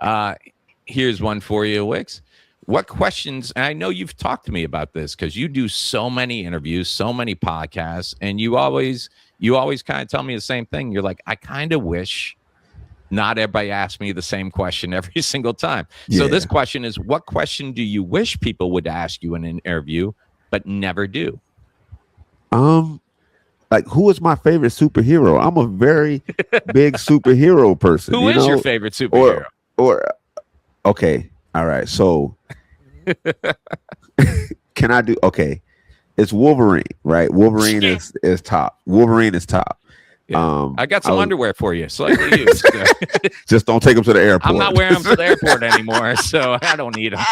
All right. Here's one for you, Wicks. What questions, and I know you've talked to me about this because you do so many interviews, so many podcasts, and you always kind of tell me the same thing. You're like, I kind of wish not everybody asks me the same question every single time. Yeah. So this question is, what question do you wish people would ask you in an interview, but never do? Like, who is my favorite superhero? I'm a very big superhero person. Who is your favorite superhero? Or okay, all right. So, can I do? Okay, it's Wolverine, right? Wolverine is top. Wolverine is top. Yeah. I got some underwear for you, slightly used. Just don't take them to the airport. I'm not wearing them to the airport anymore, so I don't need them.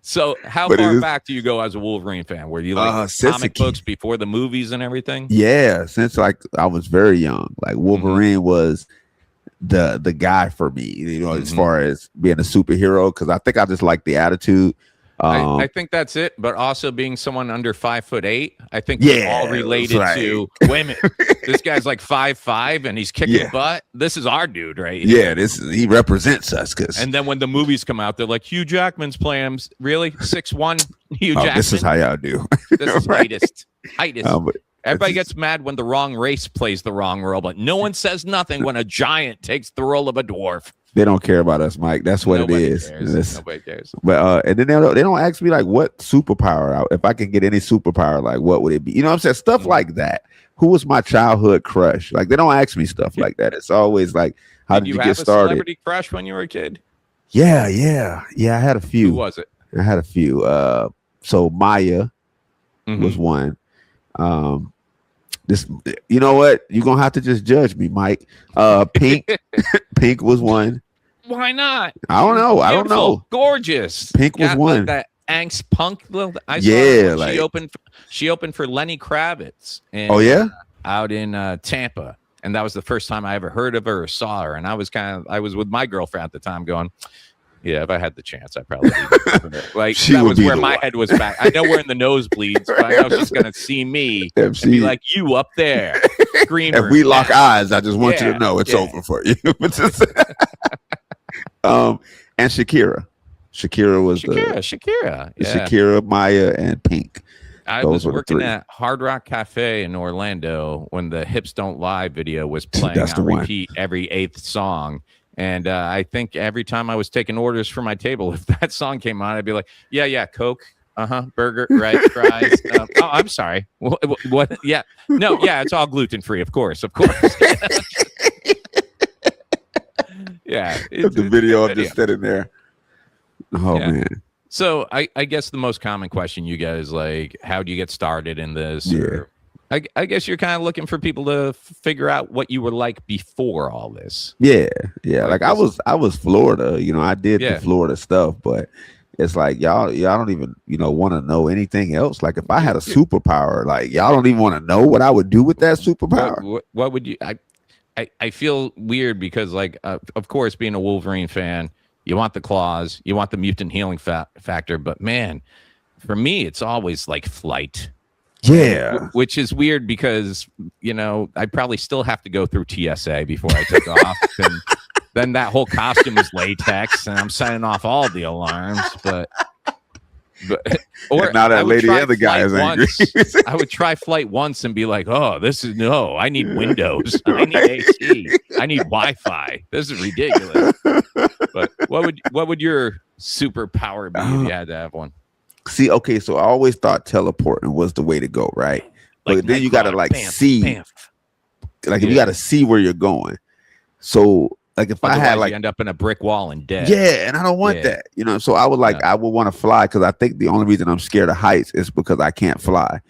So how far back do you go as a Wolverine fan? Were you like comic books before the movies and everything? Yeah, since like I was very young. Like Wolverine was the guy for me, you know, as far as being a superhero, because I think I just like the attitude. I think that's it, but also being someone under 5'8", I think we're all related to women. This guy's like 5'5", and he's kicking butt. This is our dude, right? Yeah, he represents us. And then when the movies come out, they're like, Hugh Jackman's playing him. Really, 6'1", Hugh Jackman. This is how y'all do. This is heightest. Everybody gets mad when the wrong race plays the wrong role, but no one says nothing when a giant takes the role of a dwarf. They don't care about us, Mike. That's what Nobody it is. Cares. Nobody cares. But and then they don't ask me like what superpower. If I could get any superpower, like what would it be? You know what I'm saying? Stuff like that. Who was my childhood crush? Like they don't ask me stuff like that. It's always like, how did you get started? A celebrity crush when you were a kid? Yeah. I had a few. Who was it? I had a few. So Maya was one. This, you know what? You're gonna have to just judge me, Mike. Pink, Pink was one. Why not? I don't know. I don't know. Gorgeous. Pink was one. Like that angst punk little. She opened for Lenny Kravitz. Out in Tampa, and that was the first time I ever heard of her or saw her. And I was with my girlfriend at the time, going, yeah, if I had the chance, I probably like that was where my head was back. I know we're in the nosebleeds, but I know she's gonna see me and be like, "You up there, screamer." If we lock eyes, I just want you to know it's over for you. And Shakira was Shakira, Shakira, Maya, and Pink. I was working at Hard Rock Cafe in Orlando when the "Hips Don't Lie" video was playing on repeat every 8th song. And I think every time I was taking orders for my table, if that song came on, I'd be like, yeah, Coke, burger, right, fries. Oh, I'm sorry. What? Yeah. No, yeah, it's all gluten-free, of course. Yeah. The video just sitting there. Oh, man. So I guess the most common question you get is like, how do you get started in this? Yeah. Or, I guess you're kind of looking for people to figure out what you were like before all this. Yeah. Like I was Florida, you know, I did the Florida stuff, but it's like y'all don't even, you know, want to know anything else. Like if I had a superpower, like y'all don't even want to know what I would do with that superpower. What would you? I feel weird because like of course being a Wolverine fan, you want the claws, you want the mutant healing factor, but man, for me it's always like flight. Yeah, which is weird because, you know, I probably still have to go through TSA before I took off. And then that whole costume is latex and I'm setting off all the alarms. But or now that lady and the guy is angry. I would try flight once and be like, oh, I need windows. I need AC. I need Wi-Fi. This is ridiculous. But what would your superpower be if you had to have one? See, okay, so I always thought teleporting was the way to go, right? Like, but then you gotta like see, like if you gotta see where you're going. So, like if I had like you end up in a brick wall and dead. Yeah, and I don't want that, you know. So I would I would want to fly because I think the only reason I'm scared of heights is because I can't fly.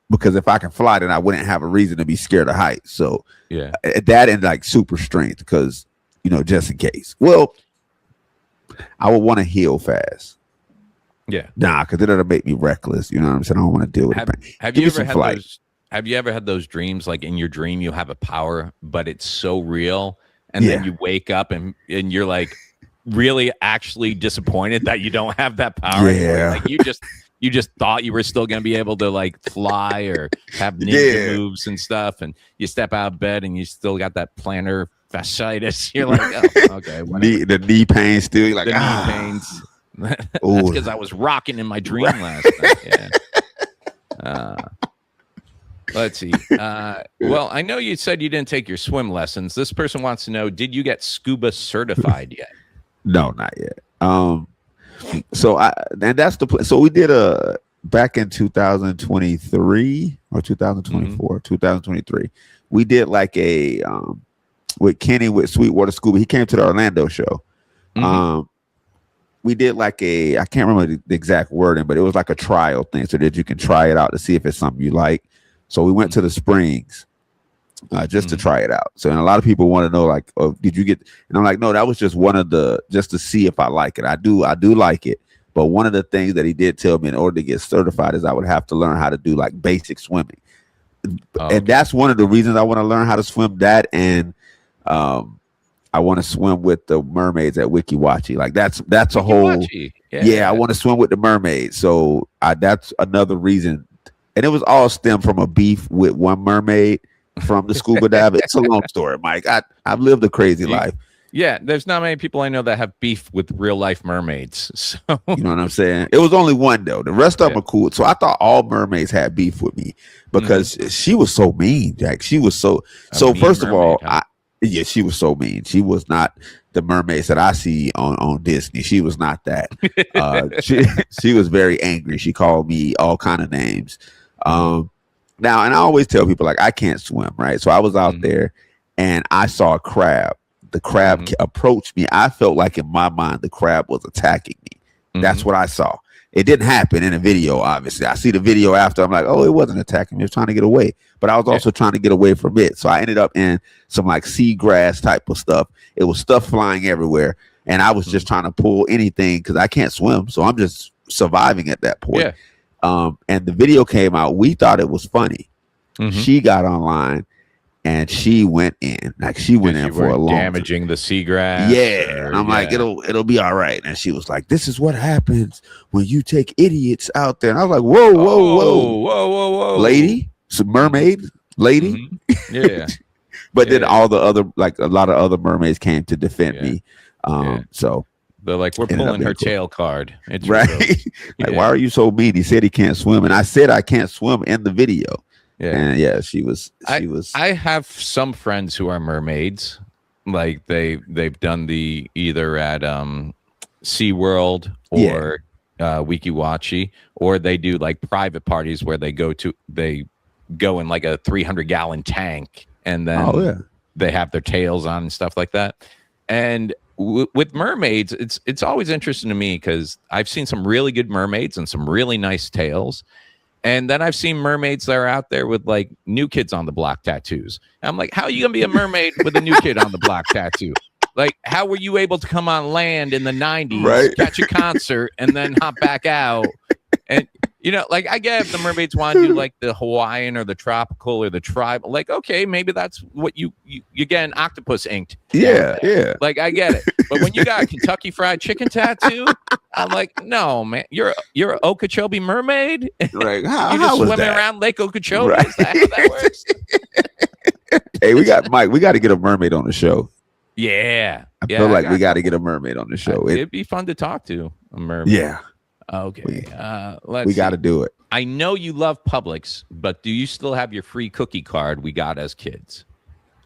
because if I can fly, then I wouldn't have a reason to be scared of heights. So Yeah. that and like super strength, because just in case. Well, I would want to heal fast. Yeah. Nah, because it'll make me reckless. You know what I'm saying? I don't want to deal with it. Have Give you me ever some had flight. those? Have you ever had those dreams, like in your dream you have a power, but it's so real, and then you wake up and you're like really actually disappointed that you don't have that power anymore? Like you just thought you were still going to be able to like fly or have ninja moves and stuff, and you step out of bed and you still got that plantar fasciitis. You're like, oh, okay, whatever. The knee pain still. You're like, the knee pains. That's because I was rocking in my dream last night. Yeah. Let's see. Well, I know you said you didn't take your swim lessons. This person wants to know, did you get scuba certified yet? No, not yet. So we did back in 2023 or 2024, 2023. We did like a with Kenny with Sweetwater Scuba. He came to the Orlando show. We did like I can't remember the exact wording, but it was like a trial thing so that you can try it out to see if it's something you like. So we went to the Springs just to try it out. So, and a lot of people want to know, like, oh, did you get? And I'm like, no, that was just just to see if I like it. I do like it. But one of the things that he did tell me in order to get certified is I would have to learn how to do like basic swimming. And that's one of the reasons I want to learn how to swim. That and I want to swim with the mermaids at Wickiwatchee. Like that's a whole. Yeah, I want to swim with the mermaids. So that's another reason. And it was all stemmed from a beef with one mermaid from the scuba dive. It's a long story, Mike. I've lived a crazy life. Yeah, there's not many people I know that have beef with real life mermaids. So you know what I'm saying? It was only one though. The rest of them are cool. So I thought all mermaids had beef with me because she was so mean, Jack. She was so first of all, she was so mean. She was not the mermaids that I see on Disney. She was not that. She was very angry. She called me all kind of names. Now, and I always tell people like I can't swim, right? So I was out there and I saw a crab. The crab approached me. I felt like in my mind the crab was attacking me. That's what I saw. It didn't happen in a video, obviously. I see the video after. I'm like, oh, it wasn't attacking me. It was trying to get away. But I was also trying to get away from it. So I ended up in some like seagrass type of stuff. It was stuff flying everywhere. And I was just trying to pull anything because I can't swim. So I'm just surviving at that point. And the video came out. We thought it was funny. She got online and she went in. Like she went in for a long damaging the seagrass. Yeah. And I'm like, it'll be all right. And she was like, this is what happens when you take idiots out there. And I was like, whoa. Lady, some mermaid lady. Yeah. But then all the other, like a lot of other mermaids came to defend me. So they're like, we're pulling her tail card. It's right. Like, why are you so mean? He said he can't swim. And I said I can't swim in the video. Yeah. And she was. I have some friends who are mermaids. Like they've done the either at SeaWorld or Wickiwatchee, or they do like private parties where they go in like a 300-gallon tank and then they have their tails on and stuff like that. And with mermaids, it's always interesting to me because I've seen some really good mermaids and some really nice tails. And then I've seen mermaids that are out there with like New Kids on the Block tattoos. And I'm like, how are you going to be a mermaid with a New Kid on the Block tattoo? Like, how were you able to come on land in the 90s, catch a concert, and then hop back out? And, like, I get if the mermaids want to do like the Hawaiian or the tropical or the tribal, like, okay, maybe that's what you get an octopus inked. Yeah. Like, I get it. But when you got a Kentucky Fried Chicken tattoo, I'm like, no, man, you're an Okeechobee mermaid. Right? You're just swimming around Lake Okeechobee. Right. Is that how that works? Hey, we got Mike. We got to get a mermaid on the show. Yeah, I feel like we got to get a mermaid on the show. It'd be fun to talk to a mermaid. Yeah. Okay. We got to do it. I know you love Publix, but do you still have your free cookie card we got as kids?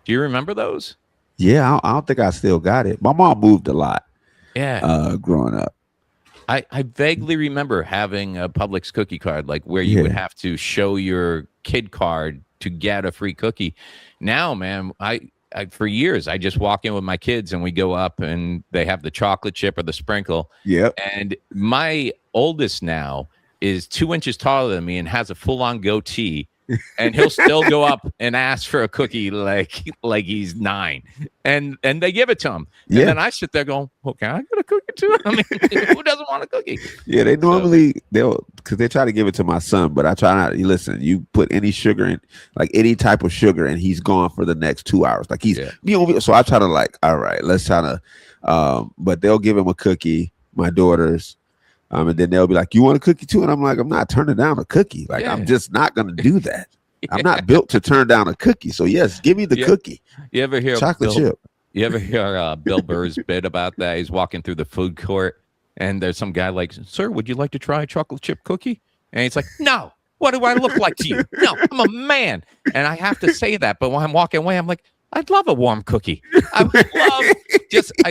Do you remember those? Yeah, I don't think I still got it. My mom moved a lot. Yeah. Growing up. I vaguely remember having a Publix cookie card, like where you would have to show your kid card to get a free cookie. Now, man, I for years I just walk in with my kids and we go up and they have the chocolate chip or the sprinkle. Yep. And my oldest now is 2 inches taller than me and has a full-on goatee. and he'll still go up and ask for a cookie like he's 9, and they give it to him, and then I sit there going, okay, I got a cookie too. I mean, who doesn't want a cookie? Yeah, they normally because they try to give it to my son, but I try not. Listen, you put any sugar in, like any type of sugar, and he's gone for the next 2 hours. Like he's so I try to like, all right, let's try to. But they'll give him a cookie. My daughters. And then they'll be like, you want a cookie too? And I'm like, I'm not turning down a cookie. Like, I'm just not going to do that. I'm not built to turn down a cookie. So, yes, give me the cookie. You ever hear chocolate chip? You ever hear Bill Burr's bit about that? He's walking through the food court, and there's some guy like, sir, would you like to try a chocolate chip cookie? And he's like, no. What do I look like to you? No, I'm a man. And I have to say that. But when I'm walking away, I'm like, I'd love a warm cookie. I'd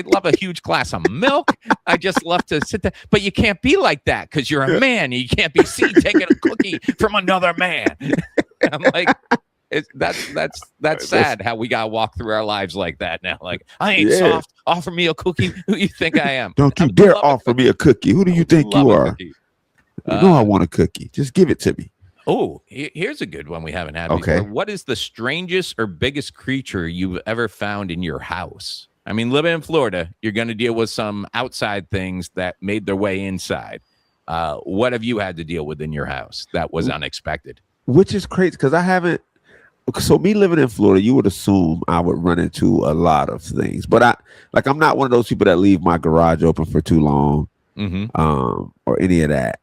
love a huge glass of milk. I just love to sit there. But you can't be like that because you're a man. And you can't be seen taking a cookie from another man. I'm like, that's sad how we got to walk through our lives like that now. Like, I ain't soft. Offer me a cookie. Who you think I am? Don't you dare offer me a cookie. Who do you think you are? You know I want a cookie. Just give it to me. Oh, here's a good one we haven't had before. What is the strangest or biggest creature you've ever found in your house? I mean, living in Florida, you're going to deal with some outside things that made their way inside. What have you had to deal with in your house that was unexpected? Which is crazy because I haven't. So me living in Florida, you would assume I would run into a lot of things. But I'm not one of those people that leave my garage open for too long or any of that.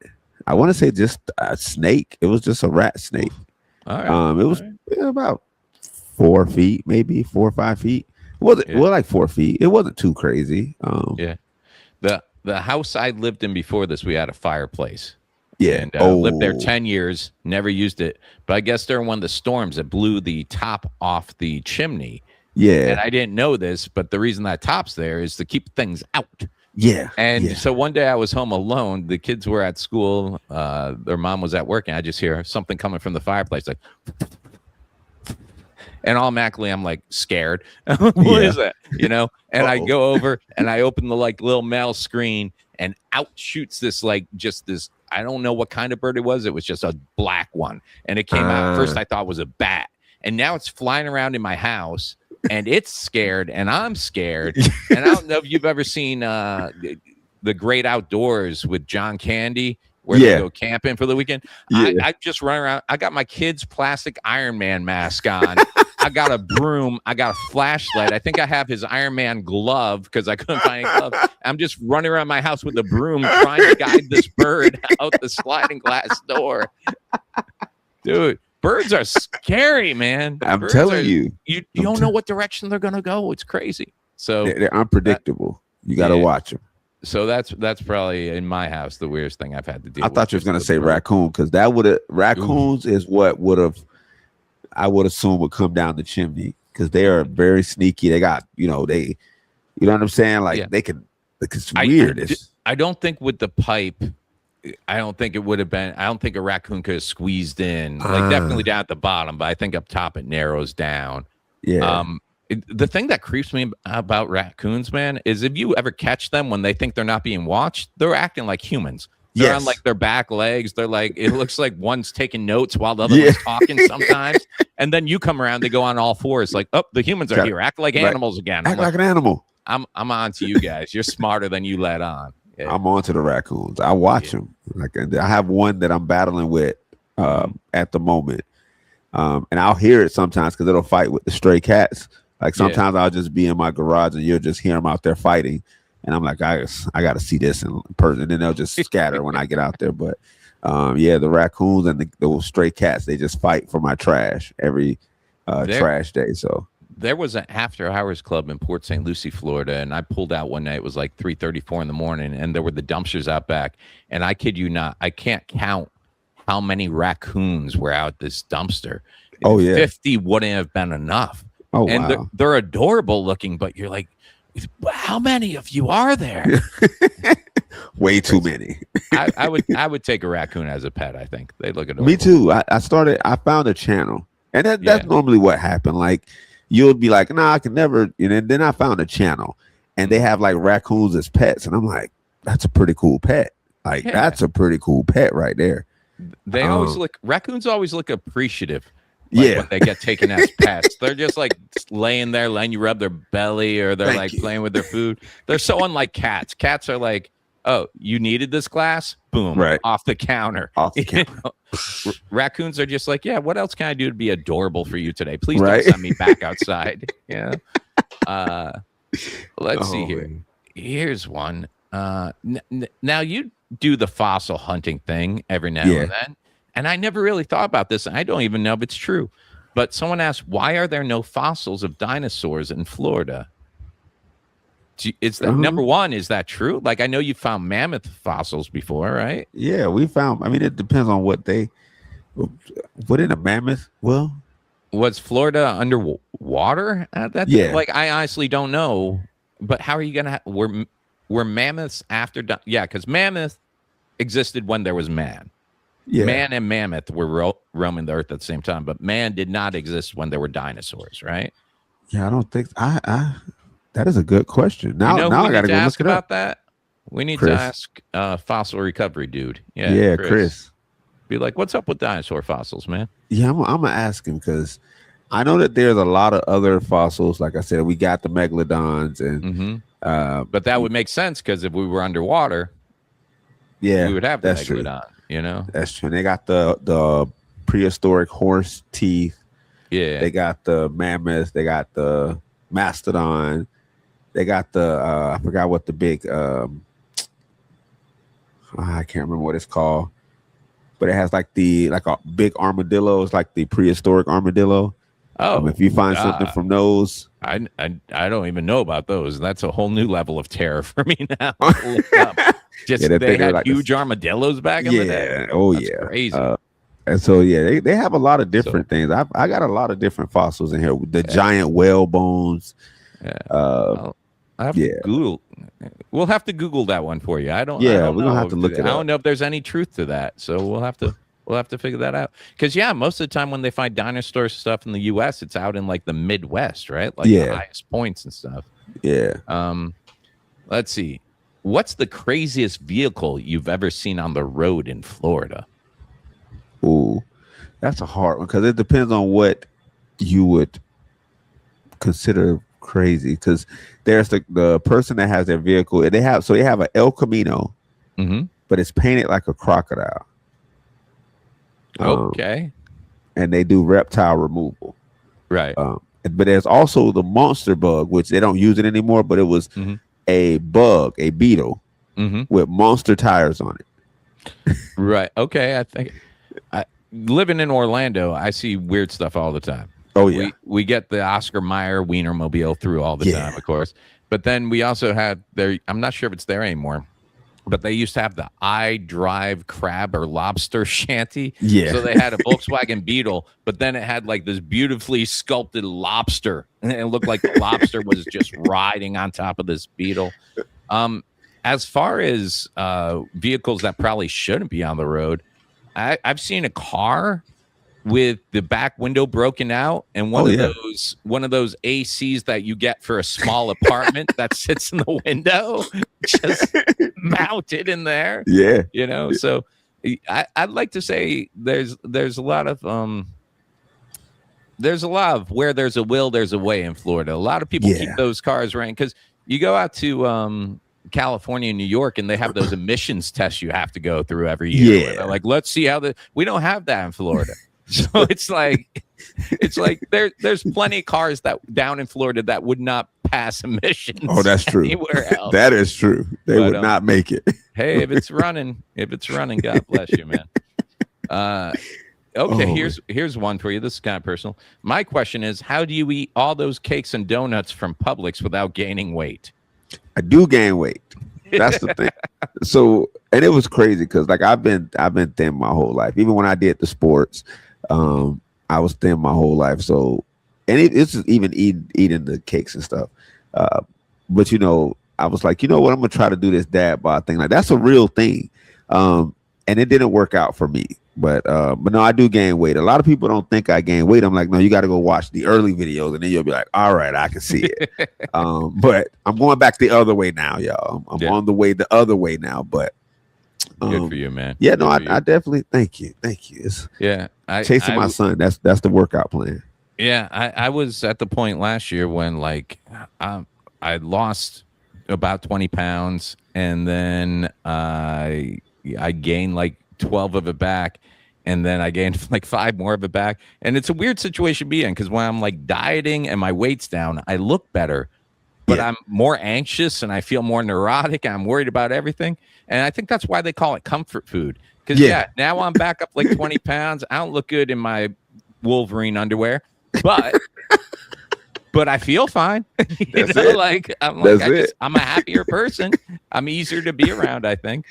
I want to say just a snake. It was just a rat snake. All right. It was about 4 feet, maybe 4 or 5 feet. It wasn't like 4 feet. It wasn't too crazy. The house I lived in before this, we had a fireplace. Yeah. And lived there 10 years, never used it. But I guess during one of the storms that blew the top off the chimney. Yeah. And I didn't know this, but the reason that top's there is to keep things out. Yeah. And so one day I was home alone. The kids were at school. Their mom was at work, and I just hear something coming from the fireplace, like, and automatically I'm like scared. What is that? You know? And I go over and I open the like little mail screen, and out shoots this this. I don't know what kind of bird it was. It was just a black one, and it came out. First I thought it was a bat, and now it's flying around in my house. And it's scared, and I'm scared. And I don't know if you've ever seen the Great Outdoors with John Candy, where they go camping for the weekend. I just run around. I got my kid's plastic Iron Man mask on. I got a broom. I got a flashlight. I think I have his Iron Man glove because I couldn't find any glove. I'm just running around my house with a broom trying to guide this bird out the sliding glass door. Dude. Birds are scary, man. I'm telling you. You don't know what direction they're going to go. It's crazy. So they're unpredictable. You got to watch them. So that's probably in my house the weirdest thing I've had to deal with. I thought you was going to say raccoon because raccoons is what I would assume would come down the chimney because they are very sneaky. They got, you know what I'm saying? Like they can, it's weird. I don't think with the pipe, I don't think it would have been. I don't think a raccoon could have squeezed in. Like definitely down at the bottom, but I think up top it narrows down. Yeah. The thing that creeps me about raccoons, man, is if you ever catch them when they think they're not being watched, they're acting like humans. They're on like their back legs. They're like, it looks like one's taking notes while the other one's talking sometimes. And then you come around, they go on all fours. Like, oh, the humans are here. Act like animals again. Act like an animal. I'm on to you guys. You're smarter than you let on. Yeah. I'm on to the raccoons. I watch them. Like I have one that I'm battling with at the moment. And I'll hear it sometimes because it'll fight with the stray cats. Like sometimes I'll just be in my garage and you'll just hear them out there fighting. And I'm like, I got to see this in person. And then they'll just scatter when I get out there. But the raccoons and those stray cats, they just fight for my trash every trash day. So there was an after hours club in Port St. Lucie, Florida, and I pulled out one night. It was like 3:34 in the morning, and there were the dumpsters out back. And I kid you not, I can't count how many raccoons were out this dumpster. 50 wouldn't have been enough. Oh, and wow. they're adorable looking, but you're like, how many of you are there? Way too many. I would take a raccoon as a pet. I think they look adorable. Me too. I found a channel, and that's normally what happened. Like you'll be like, nah, I can never. And then I found a channel, and they have like raccoons as pets, and I'm like, that's a pretty cool pet. Like that's a pretty cool pet right there. They always raccoons always look appreciative. Yeah. When they get taken as pets, they're just like laying there, letting you rub their belly, or they're like playing with their food. They're so unlike cats. Cats are like, oh, you needed this glass? Boom, Right. off the counter. Off the counter. Raccoons are just like, yeah, what else can I do to be adorable for you today? Please Right. don't send me back outside. Yeah. Let's see here. Man. Here's one. Now you do the fossil hunting thing every now and then. And I never really thought about this. And I don't even know if it's true. But someone asked, why are there no fossils of dinosaurs in Florida? Is that number one? Is that true? Like, I know you found mammoth fossils before, right? Yeah, we found. I mean, it depends on what in a mammoth. Well, was Florida underwater at that time? Like, I honestly don't know. But how are you gonna? Were mammoths after? Yeah, because mammoth existed when there was man. Yeah. Man and mammoth were roaming the earth at the same time, but man did not exist when there were dinosaurs, right? Yeah, I don't think that is a good question. Now I got to go ask look it about up. That. We need Chris. to ask fossil recovery dude. Yeah, Chris. Be like, what's up with dinosaur fossils, man? Yeah, I'm gonna ask him because I know that there's a lot of other fossils. Like I said, we got the megalodons, and but that would make sense because if we were underwater, we would have the megalodon. True. You know, that's true. And they got the prehistoric horse teeth. Yeah, they got the mammoth. They got the mastodon. They got the I forgot what the big I can't remember what it's called, but it has like a big armadillo. It's like the prehistoric armadillo. Oh, if you find something from those, I don't even know about those. That's a whole new level of terror for me now. Just they had like huge armadillos back in the day. Oh, that's crazy. And so they have a lot of different things. I got a lot of different fossils in here. The giant whale bones. I'll have to Google. We'll have to Google that one for you. I don't. Yeah, we're gonna have to look it up. I don't know if there's any truth to that, so we'll have to figure that out. Because most of the time when they find dinosaur stuff in the U.S., it's out in like the Midwest, right? Like the highest points and stuff. Yeah. Let's see. What's the craziest vehicle you've ever seen on the road in Florida? Ooh, that's a hard one because it depends on what you would consider crazy. Because there's the person that has their vehicle, and they have an El Camino, but it's painted like a crocodile. Okay. And they do reptile removal. Right. But there's also the monster bug, which they don't use it anymore, but it was a beetle with monster tires on it. Right. Okay. I think living in Orlando, I see weird stuff all the time. Oh, yeah. We get the Oscar Mayer Wienermobile through all the time, of course. But then we also had I'm not sure if it's there anymore, but they used to have the I Drive crab or lobster shanty. Yeah. So they had a Volkswagen Beetle, but then it had like this beautifully sculpted lobster. And it looked like the lobster was just riding on top of this Beetle. As far as vehicles that probably shouldn't be on the road, I've seen a car with the back window broken out and one of those ACs that you get for a small apartment that sits in the window just mounted in there. Yeah. You know, so I'd like to say there's a lot of where there's a will, there's a way in Florida. A lot of people keep those cars running because you go out to California and New York and they have those emissions tests you have to go through every year. Where they're like, let's see how we don't have that in Florida. So it's like there's plenty of cars that down in Florida that would not pass emissions. Oh, that's true. Anywhere else. That is true. They would not make it. Hey, if it's running, God bless you, man. Okay, here's one for you. This is kind of personal. My question is, how do you eat all those cakes and donuts from Publix without gaining weight? I do gain weight. That's the thing. So, and it was crazy because like I've been thin my whole life. Even when I did the sports, I was thin my whole life. So, and it's just even eating the cakes and stuff. But I was like, you know what? I'm gonna try to do this dad bod thing. Like that's a real thing. And it didn't work out for me. But no, I do gain weight. A lot of people don't think I gain weight. I'm like, no, you got to go watch the early videos, and then you'll be like, all right, I can see it. But I'm going back the other way now, y'all. I'm on the way the other way now. But Good for you, man. Yeah, Good no, I for you. definitely thank you. It's Yeah, chasing my son. That's the workout plan. Yeah, I was at the point last year when like I lost about 20 pounds, and then I gained like 12 of it back, and then I gained like 5 more of it back. And it's a weird situation to be in because when I'm like dieting and my weight's down, I look better, but Yeah. I'm more anxious and I feel more neurotic. And I'm worried about everything. And I think that's why they call it comfort food. Because Yeah. now I'm back up like 20 pounds. I don't look good in my Wolverine underwear, but I feel fine. That's it. Like That's it. I'm a happier person. I'm easier to be around, I think.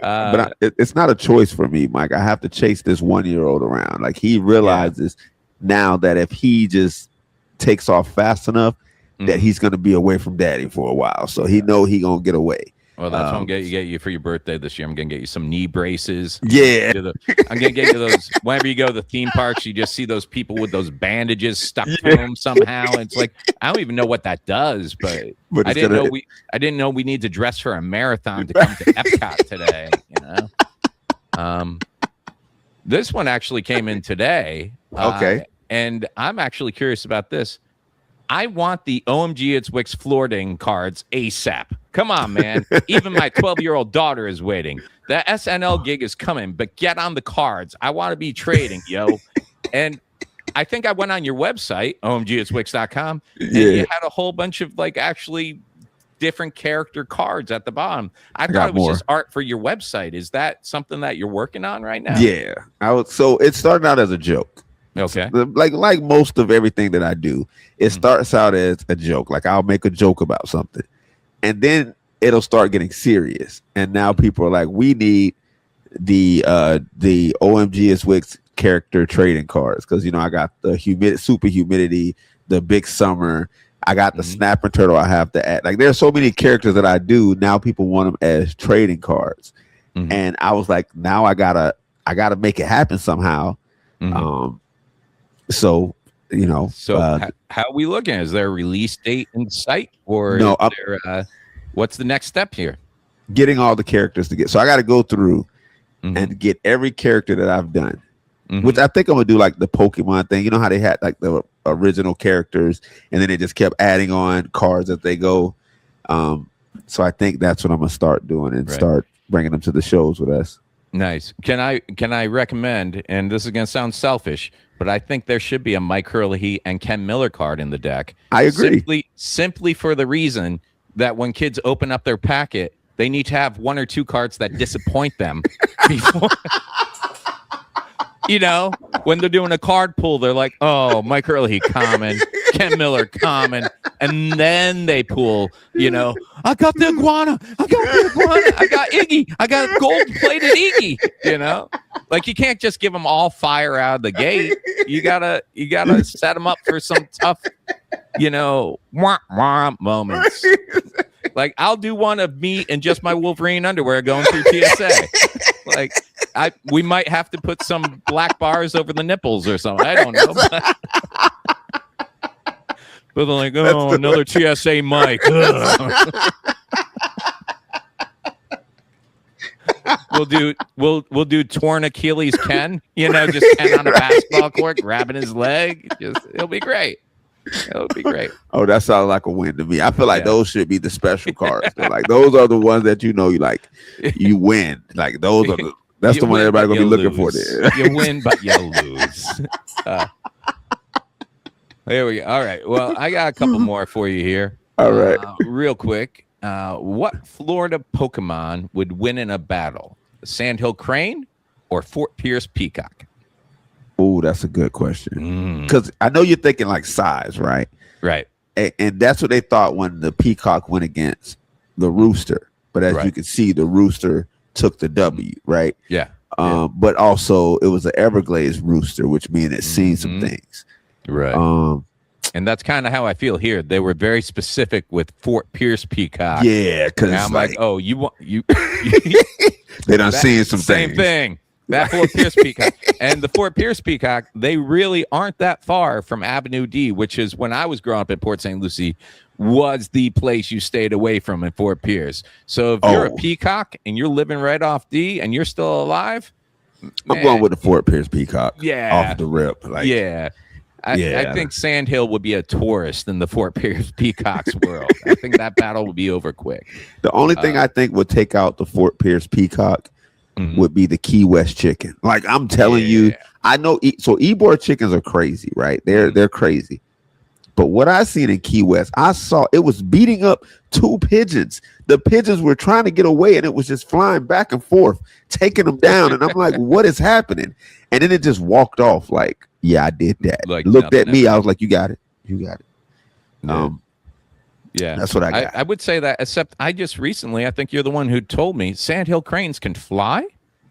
But it's not a choice for me, Mike. I have to chase this 1-year-old around. Like he realizes now that if he just takes off fast enough, that he's going to be away from daddy for a while. So he know he going to get away. Well, that's what I'm going to get you for your birthday this year. I'm going to get you some knee braces. Yeah. I'm going to get you those. Whenever you go to the theme parks, you just see those people with those bandages stuck to them somehow. It's like, I don't even know what that does, but I didn't know we need to dress for a marathon to come to Epcot today. This one actually came in today. Okay. And I'm actually curious about this. I want the Omgitswicks flirting cards ASAP. Come on, man. Even my 12-year-old daughter is waiting. The SNL gig is coming, but get on the cards. I want to be trading, yo. And I think I went on your website, omgitswicks.com, and you had a whole bunch of like actually different character cards at the bottom. I thought it was just art for your website. Is that something that you're working on right now? Yeah. So it started out as a joke. Okay. Like most of everything that I do, it starts out as a joke. Like I'll make a joke about something, and then it'll start getting serious. And now people are like, we need the Omgitswicks character trading cards because I got the super humidity, the big summer. I got the snapper turtle. I have to add. Like there's so many characters that I do now. People want them as trading cards, and I was like, now I gotta make it happen somehow. So how are we looking? Is there a release date in sight, or no? What's the next step here? Getting all the characters to get. So I got to go through and get every character that I've done, which I think I'm gonna do like the Pokemon thing. You know how they had like the original characters, and then they just kept adding on cards as they go. So I think that's what I'm gonna start doing and start bringing them to the shows with us. Nice. Can I recommend, and this is going to sound selfish, but I think there should be a Mike Herlihy and Ken Miller card in the deck. I agree. Simply for the reason that when kids open up their packet, they need to have 1 or 2 cards that disappoint them before. When they're doing a card pull, they're like, oh, Mike Herlihy, common, Ken Miller, common. And then they pull, I got the iguana. I got Iggy. I got gold-plated Iggy, Like, you can't just give them all fire out of the gate. You gotta set them up for some tough, wah, wah moments. Like, I'll do one of me in just my Wolverine underwear going through TSA. Like, we might have to put some black bars over the nipples or something. I don't know. But they're like, oh, another TSA Mike. We'll do torn Achilles Ken. Just Ken on a basketball court, grabbing his leg. It'll be great. It'll be great. Oh, that sounds like a win to me. I feel like those should be the special cards. Like those are the ones that you win. Like those are that's the one everybody gonna be looking for. There, you win, but you lose. There we go. All right. Well, I got a couple more for you here. All right. Real quick. What Florida Pokemon would win in a battle? Sandhill Crane or Fort Pierce Peacock? Oh, that's a good question. Because I know you're thinking like size, right? Right. And that's what they thought when the Peacock went against the Rooster. But as you can see, the Rooster took the W, right? Yeah. But also it was an Everglades Rooster, which means it's seen some things. Right. And that's kind of how I feel here. They were very specific with Fort Pierce Peacock. Yeah, because I'm like, oh, you they done seen some same things. Thing. That Fort Pierce Peacock and the Fort Pierce Peacock, they really aren't that far from Avenue D, which is when I was growing up at Port St. Lucie, was the place you stayed away from in Fort Pierce. So if you're a Peacock and you're living right off D and you're still alive, I'm going with the Fort Pierce Peacock. Yeah. Off the rip. Like, yeah. I think Sandhill would be a tourist in the Fort Pierce Peacock's world. I think that battle would be over quick. The only thing I think would take out the Fort Pierce Peacock would be the Key West chicken. Like, I'm telling you, I know. So Ybor chickens are crazy, right? They're crazy. But what I seen in Key West, I saw it was beating up 2 pigeons. The pigeons were trying to get away, and it was just flying back and forth, taking them down. And I'm like, what is happening? And then it just walked off. Like, yeah, I did that. Like, looked at me. I was like, you got it. You got it. Yeah, that's what I got. I would say that, except I just recently, I think you're the one who told me Sandhill cranes can fly.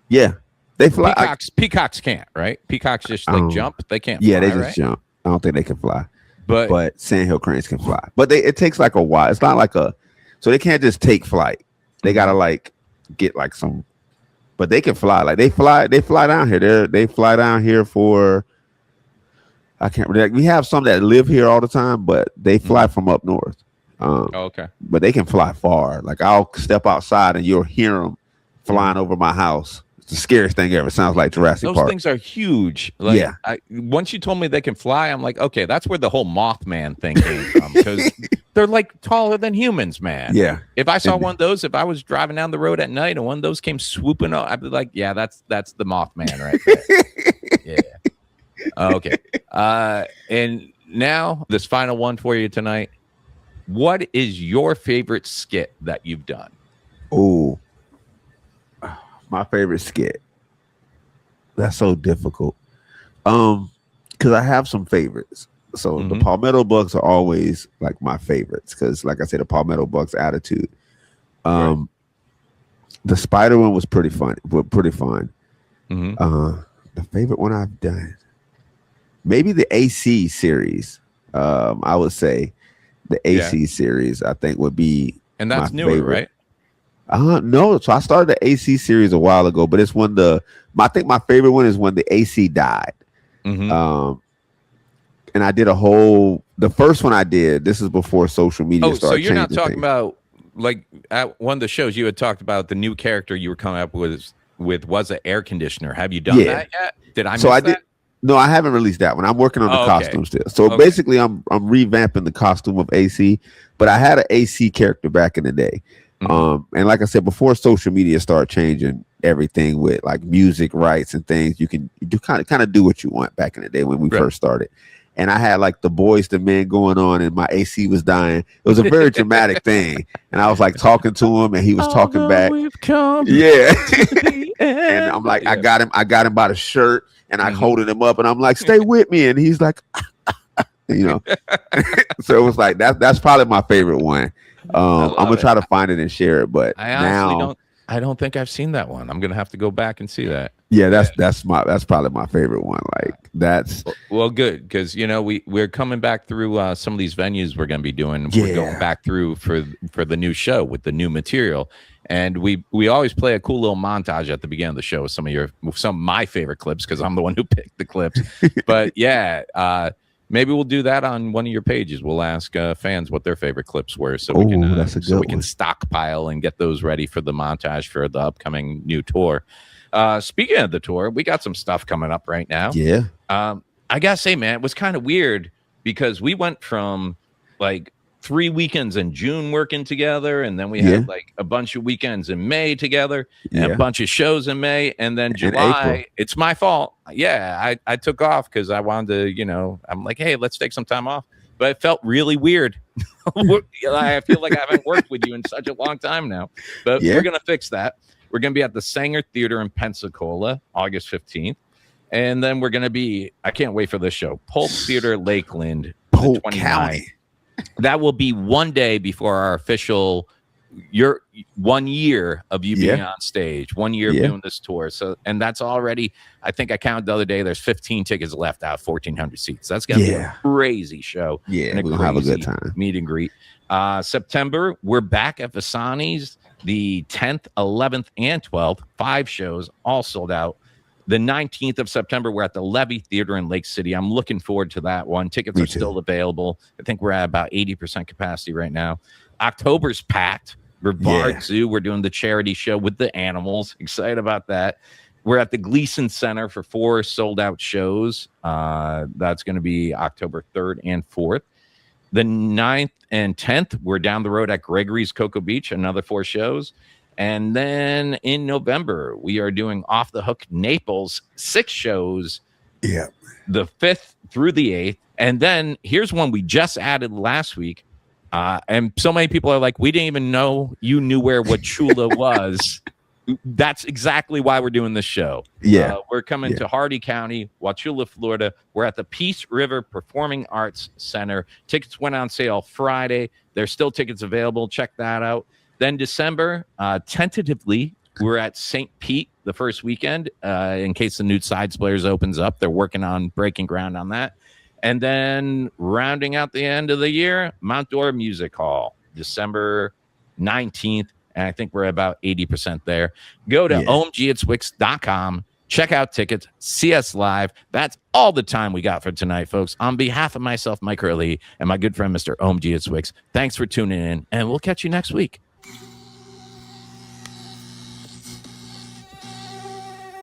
Yeah, they fly. Peacocks can't, right? Peacocks just like jump. They can't. Yeah, fly, they just jump. I don't think they can fly. But Sandhill cranes can fly. But it takes like a while. It's not like so they can't just take flight. They gotta like get like some. But they can fly. Like they fly down here. They fly down here for. I can't remember. We have some that live here all the time, but they fly from up north. Okay. But they can fly far. Like I'll step outside and you'll hear them flying over my house. It's the scariest thing ever. Sounds like Jurassic Park. Those things are huge. Like, once you told me they can fly, I'm like, okay, that's where the whole Mothman thing came from, because they're like taller than humans, man. Yeah. If I saw one of those, if I was driving down the road at night and one of those came swooping up, I'd be like, yeah, that's the Mothman right there. Yeah. Okay. And now this final one for you tonight. What is your favorite skit that you've done? Oh, my favorite skit. That's so difficult. Because I have some favorites. So the Palmetto Bucks are always like my favorites. Because like I said, the Palmetto Bucks attitude. The spider one was pretty fun. The favorite one I've done. Maybe the AC series. I would say the AC series, I think, would be. And that's newer, favorite. Right? No. So I started the AC series a while ago, but it's when I think my favorite one is when the AC died. And I did the first one I did, this is before social media started. So you're not talking things. about, like, at one of the shows you had talked about the new character you were coming up with was an air conditioner. Have you done that yet? Did I miss that? No, I haven't released that one. I'm working on the costume still. So basically, I'm revamping the costume of AC. But I had an AC character back in the day, and like I said, before social media started changing everything with like music rights and things, you kind of do what you want back in the day when we first started. And I had like the Boys to Men going on, and my AC was dying. It was a very dramatic thing, and I was like talking to him, and he was talking back. And I'm like, I got him by the shirt. And I holding him up, and I'm like, "Stay with me," and he's like, you know. So it was like that's probably my favorite one. I'm gonna try to find it and share it, but I don't think I've seen that one. I'm gonna have to go back and see that. Yeah, that's probably my favorite one. Like that's well, good, because we're coming back through some of these venues we're gonna be doing. We're going back through for the new show with the new material. And we always play a cool little montage at the beginning of the show with some of my favorite clips, because I'm the one who picked the clips. But maybe we'll do that on one of your pages. We'll ask fans what their favorite clips were, so we can stockpile and get those ready for the montage for the upcoming new tour. Speaking of the tour, we got some stuff coming up right now. Yeah. I gotta say, man, it was kind of weird because we went from like 3 weekends in June working together, and then we had like a bunch of weekends in May together, and a bunch of shows in May, and then July. It's my fault. Yeah, I took off because I wanted to, I'm like, hey, let's take some time off. But it felt really weird. I feel like I haven't worked with you in such a long time now. But we're gonna fix that. We're gonna be at the Sanger Theater in Pensacola, August 15th. And then we're gonna be, I can't wait for this show, Polk Theater Lakeland, Polk County. That will be one day before our official 1 year of you being on stage, 1 year of doing this tour. So, and that's already, I think I counted the other day, there's 15 tickets left out of 1,400 seats. That's going to be a crazy show. Yeah, we're going to have a good time. Meet and greet. September, we're back at Vasani's the 10th, 11th, and 12th. 5 shows, all sold out. The 19th of September, we're at the Levy Theater in Lake City. I'm looking forward to that one. Tickets Me are too. still available. I think we're at about 80% capacity right now. October's packed. Brevard Yeah. Zoo. We're doing the charity show with the animals. Excited about that. We're at the Gleason Center for 4 sold-out shows. That's going to be October 3rd and 4th. The 9th and 10th, we're down the road at Gregory's Cocoa Beach, another 4 shows. And then in November, we are doing Off the Hook Naples, 6 shows. Yeah. The 5th through the 8th. And then here's one we just added last week. And so many people are like, we didn't even know you knew where Wauchula was. That's exactly why we're doing this show. Yeah. We're coming to Hardy County, Wauchula, Florida. We're at the Peace River Performing Arts Center. Tickets went on sale Friday. There's still tickets available. Check that out. Then December, tentatively, we're at St. Pete the first weekend in case the new Side Splitters opens up. They're working on breaking ground on that. And then rounding out the end of the year, Mount Dora Music Hall, December 19th. And I think we're about 80% there. Go to Omgitswicks.com. Check out tickets. See us live. That's all the time we got for tonight, folks. On behalf of myself, Mike Herlihy, and my good friend, Mr. Omgitswicks, thanks for tuning in, and we'll catch you next week.